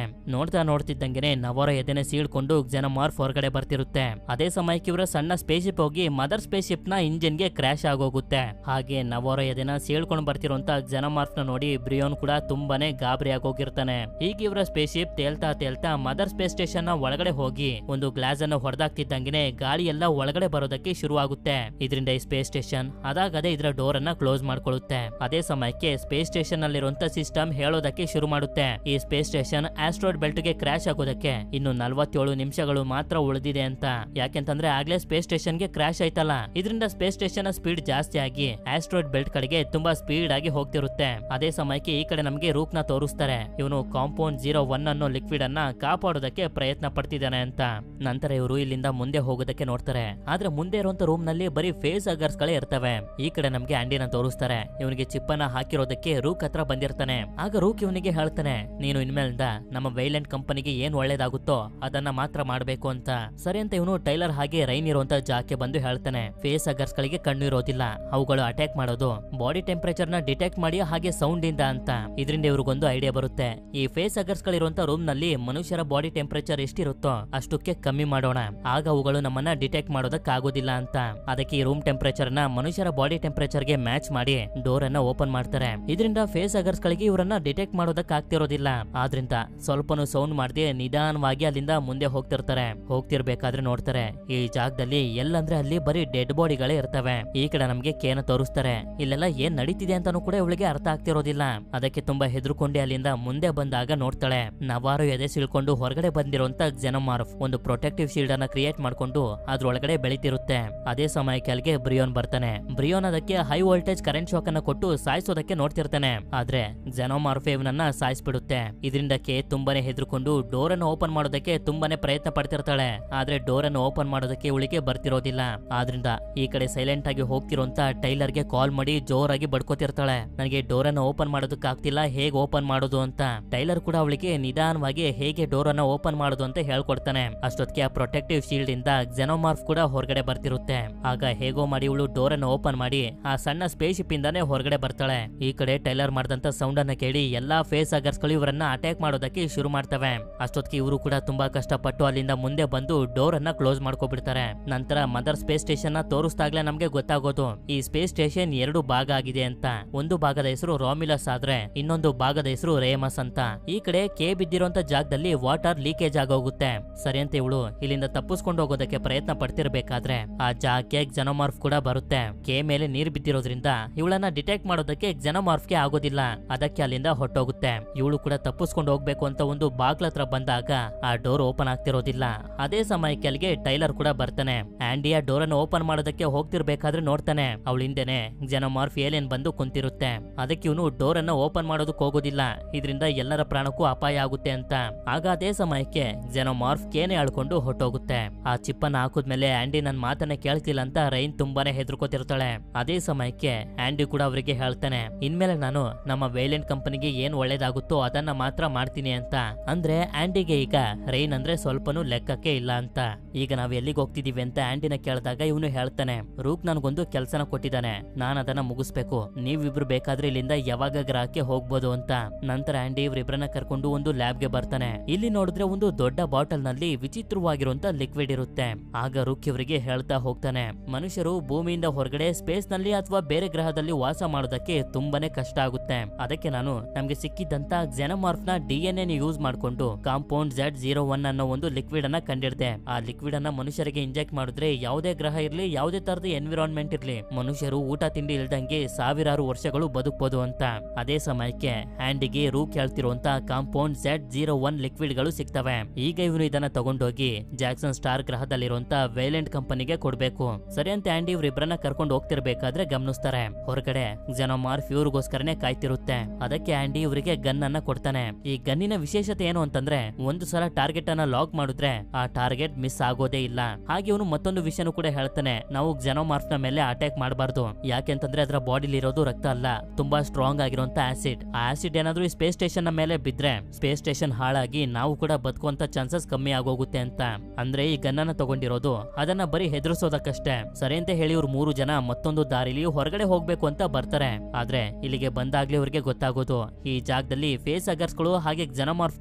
ನೋಡ್ತಿದ್ದಂಗೆನೆ ನವಾರ ಎದೆನೆ ಸೀಳ್ಕೊಂಡು ಕ್ಸೆನೋಮಾರ್ಫ್ ಹೊರಗಡೆ ಬರ್ತಿರುತ್ತೆ. ಅದೇ ಸಮಯಕ್ಕೆ ಇವರ ಸಣ್ಣ ಸ್ಪೇಸ್ ಶಿಪ್ ಹೋಗಿ ಮದರ್ ಸ್ಪೇಸ್ ಶಿಪ್ ನ ಇಂಜಿನ್ ಗೆ ಕ್ರಾಶ್ ಆಗೋಗುತ್ತೆ. ಹಾಗೆ ನವಾರ ಎದೆನ ಸೀಳ್ಕೊಂಡು ಬರ್ತಿರುವಂತ ಕ್ಸೆನೋಮಾರ್ಫ್ ನ ನೋಡಿ ಬ್ರಿಯೋನ್ ಕೂಡ ತುಂಬಾನೇ ಗಾಬರಿ ಆಗೋಗಿರ್ತಾನೆ. ಈಗ ಇವರ ಸ್ಪೇಸ್ ಶಿಪ್ ತೇಲ್ತಾ ಮದರ್ ಸ್ಪೇಸ್ ಸ್ಟೇಷನ್ ನ ಒಳಗಡೆ ಹೋಗಿ ಒಂದು ಗ್ಲಾಸ್ ಅನ್ನು ಹೊಡೆದಾಗ್ತಿದ್ದಂಗೆನೆ ಗಾಳಿ ಎಲ್ಲ ಒಳಗಡೆ ಬರೋದಕ್ಕೆ ಶುರುವಾಗುತ್ತೆ. ಇದರಿಂದ ಈ ಸ್ಪೇಸ್ ಸ್ಟೇಷನ್ ಅದಾಗದೆ ಇದರ ಡೋರ್ ಅನ್ನ ಕ್ಲೋಸ್ ಮಾಡ್ಕೊಳ್ಳುತ್ತೆ. ಅದೇ ಸಮಯಕ್ಕೆ ಸ್ಪೇಸ್ ಸ್ಟೇಷನ್ ನಲ್ಲಿರುವಂತ ಸಿಸ್ಟಮ್ ಹೇಳೋದಕ್ಕೆ ಶುರು ಮಾಡುತ್ತೆ, ಈ ಸ್ಪೇಸ್ ಸ್ಟೇಷನ್ ಆಸ್ಟ್ರಾಯ್ಡ್ ಬೆಲ್ಟ್ ಗೆ ಕ್ರಾಶ್ ಆಗೋದಕ್ಕೆ ಇನ್ನು 47 ನಿಮಿಷಗಳು ಮಾತ್ರ ಉಳಿದಿದೆ ಅಂತ. ಯಾಕೆಂತಂದ್ರೆ ಆಗ್ಲೇ ಸ್ಪೇಸ್ ಸ್ಟೇಷನ್ ಗೆ ಕ್ರಾಶ್ ಆಯ್ತಲ್ಲ, ಇದರಿಂದ ಸ್ಪೇಸ್ ಸ್ಟೇಷನ್ ಸ್ಪೀಡ್ ಜಾಸ್ತಿ ಆಗಿ ಆಸ್ಟ್ರಾಯ್ಡ್ ಬೆಲ್ಟ್ ಕಡೆಗೆ ತುಂಬಾ ಸ್ಪೀಡ್ ಆಗಿ ಹೋಗ್ತಿರುತ್ತೆ. ಅದೇ ಸಮಯಕ್ಕೆ ಈ ಕಡೆ ನಮಗೆ ರೂಕ್ ನ ತೋರಿಸ್ತಾರೆ. ಇವನು ಕಾಂಪೌಂಡ್ 01 ಅನ್ನೋ ಲಿಕ್ವಿಡ್ ಅನ್ನ ಕಾಪಾಡೋದಕ್ಕೆ ಪ್ರಯತ್ನ ಪಡ್ತಿದ್ದಾನೆ ಅಂತ. ನಂತರ ಇವರು ಇಲ್ಲಿಂದ ಮುಂದೆ ಹೋಗೋದಕ್ಕೆ ನೋಡ್ತಾರೆ. ಆದ್ರೆ ಮುಂದೆ ಇರುವಂತ ರೂಮ್ ನಲ್ಲಿ ಬರೀ ಫೇಸ್ ಹಗ್ಗರ್ಸ್ ಗಳೇ ಇರ್ತವೆ. ಈ ಕಡೆ ನಮ್ಗೆ ಆಂಡಿನ ತೋರಿಸ್ತಾರೆ. ಇವನಿಗೆ ಚಿಪ್ಪನ್ನ ಹಾಕಿರೋದಕ್ಕೆ ರೂಕ್ ಹತ್ರ ಬಂದಿರ್ತಾನೆ. ಆಗ ರೂಕ್ ಇವನಿಗೆ ಹೇಳ್ತಾನೆ, ನೀನು ಇನ್ಮೇಲಿಂದ ನಮ್ಮ ವೈಲೆಂಟ್ ಕಂಪನಿಗೆ ಏನ್ ಒಳ್ಳೇದಾಗುತ್ತೋ ಅದನ್ನ ಮಾತ್ರ ಮಾಡ್ಬೇಕು ಅಂತ. ಸರಿ ಅಂತ ಇವನು ಟೈಲರ್ ಹಾಗೆ ರೈನ್ ಇರುವಂತ ಜಾಗಕ್ಕೆ ಬಂದು ಹೇಳ್ತಾನೆ, ಫೇಸ್ ಹಗ್ಗರ್ಸ್ ಗಳಿಗೆ ಕಣ್ಣು ಇರೋದಿಲ್ಲ, ಅವುಗಳು ಅಟ್ಯಾಕ್ ಮಾಡೋದು ಬಾಡಿ ಟೆಂಪರೇಚರ್ ನ ಡಿಟೆಕ್ಟ್ ಮಾಡಿ ಹಾಗೆ ಸೌಂಡ್ ಇಂದ ಅಂತ. ಇದರಿಂದ ಇವ್ರಿಗೊಂದು ಐಡಿಯಾ ಬರುತ್ತೆ, ಈ ಫೇಸ್ ಹಗ್ಗರ್ಸ್ ಗಳಿರುವಂತ ರೂಮ್ ನಲ್ಲಿ ಮನುಷ್ಯರ ಬಾಡಿ ಟೆಂಪರೇಚರ್ ಎಷ್ಟಿರುತ್ತೋ ಅಷ್ಟಕ್ಕೆ ಕಮ್ಮಿ ಮಾಡೋಣ, ಆಗ ಅವುಗಳು ನಮ್ಮನ್ನ ಡಿಟೆಕ್ಟ್ ಮಾಡೋದಕ್ಕಾಗೋದಿಲ್ಲ ಅಂತ. ಅದಕ್ಕೆ ಈ ರೂಮ್ ಟೆಂಪರೇಚರ್ ನ ಮನುಷ್ಯರ ಬಾಡಿ ಟೆಂಪರೇಚರ್ ಗೆ ಮ್ಯಾಚ್ ಮಾಡಿ ಡೋರ್ ಅನ್ನ ಓಪನ್ ಮಾಡ್ತಾರೆ. ಇದರಿಂದ ಫೇಸ್ ಹಗ್ಗರ್ಸ್ ಗಳಿಗೆ ಇವರನ್ನ ಡಿಟೆಕ್ಟ್ ಮಾಡೋದಕ್ಕೆ ಆಗ್ತಿರೋದಿಲ್ಲ. ಆದ್ರಿಂದ ಸ್ವಲ್ಪನು ಸೌಂಡ್ ಮಾಡದೆ ನಿಧಾನವಾಗಿ ಅಲ್ಲಿಂದ ಮುಂದೆ ಹೋಗ್ತಿರ್ಬೇಕಾದ್ರೆ ನೋಡ್ತಾರೆ, ಈ ಜಾಗದಲ್ಲಿ ಎಲ್ಲಂದ್ರೆ ಅಲ್ಲಿ ಬರೀ ಡೆಡ್ ಬಾಡಿಗಳೇ ಇರ್ತವೆ. ಈ ಕಡೆ ನಮ್ಗೆ ಕೇನ ತೋರಿಸ್ತಾರೆ. ಇಲ್ಲೆಲ್ಲ ಏನ್ ನಡೀತಿದೆ ಅಂತಾನು ಕೂಡ ಇವಳಿಗೆ ಅರ್ಥ ಆಗ್ತಿರೋದಿಲ್ಲ. ಅದಕ್ಕೆ ತುಂಬಾ ಹೆದರ್ಕೊಂಡೆ ಅಲ್ಲಿಂದ ಮುಂದೆ ಬಂದಾಗ ನೋಡ್ತಾಳೆ, ನವಾರು ಎದೆ ಸಿಳ್ಕೊಂಡು ಹೊರಗಡೆ ಬಂದಿರುವಂತ ಕ್ಸೆನೋಮಾರ್ಫ್ ಒಂದು ಪ್ರೊಟೆಕ್ಟಿವ್ ಶೀಲ್ಡ್ ಅನ್ನ ಕ್ರಿಯೇಟ್ ಮಾಡ್ಕೊಂಡು ಅದ್ರೊಳಗಡೆ ಬೆಳಿತಿರುತ್ತೆ. ಅದೇ ಸಮಯಕ್ಕೆ ಅಲ್ಲಿಗೆ ಬ್ರಿಯೋನ್ ಬರ್ತಾನೆ. ಬ್ರಿಯೋನ್ ಅದಕ್ಕೆ ಹೈ ವೋಲ್ಟೇಜ್ ಕರೆಂಟ್ ಶಾಕ್ ಅನ್ನ ಕೊಟ್ಟು ಸಾಯಿಸೋದಕ್ಕೆ ನೋಡ್ತಿರ್ತಾನೆ. ಆದ್ರೆ ಕ್ಸೆನೋಮಾರ್ಫ್ ಇವನನ್ನ ಸಾಯಿಸ್ಬಿಡುತ್ತೆ. ಇದರಿಂದ ಕೆ ತುಂಬಾನೇ ಹೆದರ್ಕೊಂಡು ಡೋರ್ ಅನ್ನು ಓಪನ್ ಮಾಡೋದಕ್ಕೆ ತುಂಬಾನೇ ಪ್ರಯತ್ನ ಪಡ್ತಿರ್ತಾಳೆ. ಆದ್ರೆ ಡೋರ್ ಅನ್ನು ಓಪನ್ ಮಾಡೋದಕ್ಕೆ ಇವಳಿಗೆ ಬರ್ತಿರೋದಿಲ್ಲ. ಆದ್ರಿಂದ ಈ ಕಡೆ ಸೈಲೆಂಟ್ ಆಗಿ ಹೋಗ್ತಿರುವಂತ ಟೈಲರ್ ಗೆ ಕಾಲ್ ಮಾಡಿ ಜೋರಾಗಿ ಬಡ್ಕೋತಿರ್ತಾಳೆ, ನನಗೆ ಡೋರ್ ಅನ್ನು ಓಪನ್ ಮಾಡೋದಕ್ಕೆ ಆಗ್ತಿಲ್ಲ, ಹೇಗೆ ಓಪನ್ ಮಾಡೋದು ಅಂತ. ಟೈಲರ್ ಕೂಡ ಅವಳಿಗೆ ನಿಧಾನವಾಗಿ ಹೇಗೆ ಡೋರ್ ಅನ್ನ ಓಪನ್ ಮಾಡೋದು ಅಂತ ಹೇಳ್ಕೊಡ್ತಾನೆ. ಅಷ್ಟೊತ್ತಿಗೆ ಆ ಪ್ರೊಟೆಕ್ಟಿವ್ ಶೀಲ್ಡ್ ಇಂದ ಕ್ಸೆನೋಮಾರ್ಫ್ ಕೂಡ ಹೊರಗಡೆ ಬರ್ತಿರುತ್ತೆ. ಆಗ ಹೇಗೋ ಮಾಡಿ ಇವಳು ಡೋರ್ ಅನ್ನು ಓಪನ್ ಮಾಡಿ ಆ ಸಣ್ಣ ಸ್ಪೇಸ್ ಶಿಪ್ ಇಂದಾನೆ ಹೊರಗಡೆ ಬರ್ತಾಳೆ. ಈ ಕಡೆ ಟೈಲರ್ ಮಾಡಿದಂತ ಸೌಂಡ್ ಅನ್ನ ಕೇಳಿ ಎಲ್ಲಾ ಫೇಸ್ ಹಗ್ಗರ್ಸ್ ಗಳು ಇವರನ್ನ ಅಟ್ಯಾಕ್ ಮಾಡೋದಕ್ಕೆ ಶುರು ಮಾಡ್ತವೆ. ಅಷ್ಟೊತ್ತಿಗೆ ಇವರು ಕೂಡ ತುಂಬಾ ಕಷ್ಟಪಟ್ಟು ಅಲ್ಲಿಂದ ಮುಂದೆ ಬಂದು ಡೋರ್ ಅನ್ನ ಕ್ಲೋಸ್ ಮಾಡ್ಕೊಬಿಡ್ತಾರೆ. ನಂತರ ಮದರ್ ಸ್ಪೇಸ್ ಸ್ಟೇಷನ್ ನ ತೋರಿಸ್ದಾಗ್ಲೇ ನಮ್ಗೆ ಗೊತ್ತಾಗೋದು, ಈ ಸ್ಪೇಸ್ ಸ್ಟೇಷನ್ 2 ಭಾಗ ಆಗಿದೆ ಅಂತ. ಒಂದು ಭಾಗದ ಹೆಸರು ರಾಮಿಲಸ್ ಆದ್ರೆ ಇನ್ನೊಂದು ಭಾಗದ ಹೆಸರು ರೇಮಸ್ ಅಂತ. ಈ ಕಡೆ ಕೆ ಬಿದ್ದಿರುವಂತ ಜಾಗದಲ್ಲಿ ವಾಟರ್ ಲೀಕೇಜ್ ಆಗೋಗುತ್ತೆ. ಸರಿ ಅಂತ ಇವಳು ಇಲ್ಲಿಂದ ತಪ್ಪಿಸ್ಕೊಂಡು ಹೋಗೋದಕ್ಕೆ ಪ್ರಯತ್ನ ಪಡ್ತಿರ್ಬೇಕಾದ್ರೆ ಆ ಜಾಗಕ್ಕೆ ಕ್ಸೆನೋಮಾರ್ಫ್ ಕೂಡ ಬರುತ್ತೆ. ಕೆ ಮೇಲೆ ನೀರ್ ಬಿದ್ದಿರೋದ್ರಿಂದ ಇವಳನ್ನ ಡಿಟೆಕ್ಟ್ ಮಾಡೋದಕ್ಕೆ ಜನಮಾರ್ಫ್ಗೆ ಆಗೋದಿಲ್ಲ. ಅದಕ್ಕೆ ಅಲ್ಲಿಂದ ಹೊಟ್ಟೋಗುತ್ತೆ. ಇವಳು ಕೂಡ ತಪ್ಪಿಸ್ಕೊಂಡು ಹೋಗ್ಬೇಕು ಅಂತ ಒಂದು ಬಾಗ್ಲ ಹತ್ರ ಬಂದಾಗ ಆ ಡೋರ್ ಓಪನ್ ಆಗ್ತಿರೋದಿಲ್ಲ. ಅದೇ ಸಮಯಕ್ಕೆ ಅಲ್ಲಿಗೆ ಟೈಲರ್ ಕೂಡ ಬರ್ತಾನೆ. ಆಂಡಿ ಆ ಡೋರ್ ಅನ್ನು ಓಪನ್ ಮಾಡೋದಕ್ಕೆ ಹೋಗ್ತಿರ್ಬೇಕಾದ್ರೆ ನೋಡ್ತಾನೆ ಅವಳ ಹಿಂದೆನೆ ಜೆನೋಮಾರ್ಫ್ ಏಲಿಯನ್ ಬಂದು ಕುಂತಿರುತ್ತೆ. ಅದಕ್ಕೆ ಇವನು ಡೋರ್ ಅನ್ನ ಓಪನ್ ಮಾಡೋದಕ್ಕೆ ಹೋಗೋದಿಲ್ಲ, ಇದರಿಂದ ಎಲ್ಲರ ಪ್ರಾಣಕ್ಕೂ ಅಪಾಯ ಆಗುತ್ತೆ ಅಂತ. ಆಗ ಅದೇ ಸಮಯಕ್ಕೆ ಜೆನೋಮಾರ್ಫ್ ಕೇನೆ ಆಳ್ಕೊಂಡು ಹೊಟ್ಟೋಗುತ್ತೆ. ಆ ಚಿಪ್ಪನ್ನ ಹಾಕಿದ್ಮೇಲೆ ಆಂಡಿ ನನ್ ಮಾತನ್ನ ಕೇಳ್ತಿಲ್ಲ ಅಂತ ರೈನ್ ತುಂಬಾನೇ ಹೆದರ್ಕೋತಿರ್ತಾಳೆ. ಅದೇ ಸಮಯಕ್ಕೆ ಆಂಡಿ ಕೂಡ ಅವರಿಗೆ ಹೇಳ್ತಾನೆ, ಇನ್ಮೇಲೆ ನಾನು ನಮ್ಮ ವೈಲೆಂಟ್ ಕಂಪನಿಗೆ ಏನ್ ಒಳ್ಳೇದಾಗುತ್ತೋ ಅದನ್ನ ಮಾತ್ರ ಮಾಡ್ತೀನಿ ಅಂತ. ಅಂದ್ರೆ ಆಂಡಿಗೆ ಈಗ ರೈನ್ ಅಂದ್ರೆ ಸ್ವಲ್ಪನೂ ಲೆಕ್ಕಕ್ಕೆ ಇಲ್ಲ ಅಂತ. ಈಗ ನಾವ್ ಎಲ್ಲಿಗೆ ಹೋಗ್ತಿದೀವಿ ಅಂತ ಆಂಟಿನ ಕೇಳಿದಾಗ ಇವನು ಹೇಳ್ತಾನೆ, ರೂಕ್ ನನ್ಗೊಂದು ಕೆಲ್ಸನ ಕೊಟ್ಟಿದ್ದಾನೆ, ನಾನ್ ಅದನ್ನ ಮುಗಿಸ್ಬೇಕು, ನೀವಿಬ್ರು ಬೇಕಾದ್ರೆ ಇಲ್ಲಿಂದ ಯಾವಾಗ ಗ್ರಹಕ್ಕೆ ಹೋಗ್ಬೋದು ಅಂತ. ನಂತರ ಆಂಡಿ ಇವ್ರಿಬ್ರನ್ನ ಕರ್ಕೊಂಡು ಒಂದು ಲ್ಯಾಬ್ಗೆ ಬರ್ತಾನೆ. ಇಲ್ಲಿ ನೋಡಿದ್ರೆ ಒಂದು ದೊಡ್ಡ ಬಾಟಲ್ ನಲ್ಲಿ ವಿಚಿತ್ರವಾಗಿರುವಂತ ಲಿಕ್ವಿಡ್ ಇರುತ್ತೆ. ಆಗ ರೂಕ್ ಇವರಿಗೆ ಹೇಳ್ತಾ ಹೋಗ್ತಾನೆ, ಮನುಷ್ಯರು ಭೂಮಿಯಿಂದ ಹೊರಗಡೆ ಸ್ಪೇಸ್ ನಲ್ಲಿ ಅಥವಾ ಬೇರೆ ಗ್ರಹದಲ್ಲಿ ವಾಸ ಮಾಡೋದಕ್ಕೆ ತುಂಬಾನೇ ಕಷ್ಟ ಆಗುತ್ತೆ. ಅದಕ್ಕೆ ನಾನು ನಮ್ಗೆ ಸಿಕ್ಕಿದ್ದಂತ ಜೆನೋಮಾರ್ಫ್ ನ DNA ಯೂಸ್ ಮಾಡ್ಕೊಂಡು ಕಾಂಪೌಂಡ್ Z01 ಅನ್ನೋ ಒಂದು ಲಿಕ್ವಿಡ್ ಅನ್ನ ಕಂಡಿಡ್ದೆ. ಆ ಲಿಕ್ವಿಡ್ ಅನ್ನ ಮನುಷ್ಯರಿಗೆ ಇಂಜೆಕ್ಟ್ ಮಾಡಿದ್ರೆ ಯಾವುದೇ ಗ್ರಹ ಇರ್ಲಿ, ಯಾವುದೇ ತರದ ಎನ್ವಿರಾನ್ಮೆಂಟ್ ಇರ್ಲಿ, ಮನುಷ್ಯರು ಊಟ ತಿಂಡಿ ಇಲ್ದಂಗೆ ಸಾವಿರಾರು ವರ್ಷಗಳು ಬದುಕಬಹುದು ಅಂತ. ಅದೇ ಸಮಯಕ್ಕೆ ಆಂಡಿಗೆ ರೂಕ್ ಹೇಳ್ತಿರುವಂತ ಕಾಂಪೌಂಡ್ Z01 ಲಿಕ್ವಿಡ್ ಗಳು ಸಿಗ್ತವೆ. ಈಗ ಇವನು ಇದನ್ನ ತಗೊಂಡೋಗಿ ಜಾಕ್ಸನ್ ಸ್ಟಾರ್ ಗ್ರಹದಲ್ಲಿರುವಂತ ವೈಲೆಂಟ್ ಕಂಪನಿಗೆ ಕೊಡ್ಬೇಕು. ಸರಿ ಅಂತ ಆಂಡಿ ಇವ್ರಿಬ್ರನ್ನ ಕರ್ಕೊಂಡು ಹೋಗ್ತಿರ್ಬೇಕಾದ್ರೆ ಗಮನಿಸ್ತಾರೆ, ಹೊರಗಡೆ ಜೆನೋಮಾರ್ಫ್ ಇವ್ರಿಗೋಸ್ಕರನೇ ಕಾಯ್ತಿರುತ್ತೆ. ಅದಕ್ಕೆ ಆಂಡಿ ಇವರಿಗೆ ಗನ್ ಅನ್ನ ಕೊಡ್ತಾನೆ. ಈ ಗನ್ನಿನ ವಿಶೇಷತೆ ಏನು ಅಂತಂದ್ರೆ, ಒಂದು ಸಲ ಟಾರ್ಗೆಟ್ ಅನ್ನ ಲಾಕ್ ಮಾಡಿದ್ರೆ ಆ ಟಾರ್ಗೆಟ್ ಮಿಸ್ ಆಗೋದೇ ಇಲ್ಲ. ಹಾಗೆ ಇವನು ಮತ್ತೊಂದು ವಿಷಯನೂ ಕೂಡ ಹೇಳ್ತಾನೆ, ನಾವು ಜೆನೋಮಾರ್ಫ್ ನ ಮೇಲೆ ಅಟ್ಯಾಕ್ ಮಾಡಬಾರ್ದು, ಯಾಕೆಂತಂದ್ರೆ ಅದರ ಬಾಡಿಲಿ ಇರೋದು ರಕ್ತ ಅಲ್ಲ, ತುಂಬಾ ಸ್ಟ್ರಾಂಗ್ ಆಗಿರುವಂತ ಆಸಿಡ್. ಆ ಆಸಿಡ್ ಏನಾದ್ರೂ ಈ ಸ್ಪೇಸ್ ಸ್ಟೇಷನ್ ನ ಮೇಲೆ ಬಿದ್ರೆ ಸ್ಪೇಸ್ ಸ್ಟೇಷನ್ ಹಾಳಾಗಿ ನಾವು ಕೂಡ ಬದುಕುವಂತ ಚಾನ್ಸಸ್ ಕಮ್ಮಿ ಆಗೋಗುತ್ತೆ ಅಂತ. ಅಂದ್ರೆ ಈ ಗನ್ನನ್ನ ತಗೊಂಡಿರೋದು ಅದನ್ನ ಬರೀ ಹೆದರ್ಸೋದಕ್ಕಷ್ಟೇ. ಸರಿ ಅಂತ ಹೇಳಿ ಇವ್ರು 3 ಜನ ಮತ್ತೊಂದು ದಾರಿಲಿ ಹೊರಗಡೆ ಹೋಗ್ಬೇಕು ಅಂತ ಬರ್ತಾರೆ. ಆದ್ರೆ ಇಲ್ಲಿಗೆ ಬಂದಾಗ್ಲೇ ಅವ್ರಿಗೆ ಗೊತ್ತಾಗೋದು ಈ ಜಾಗದಲ್ಲಿ ಫೇಸ್ ಅಗರ್ಸ್ ಗಳು ಹಾಗೆ ಜೆನೋಮಾರ್ಫ್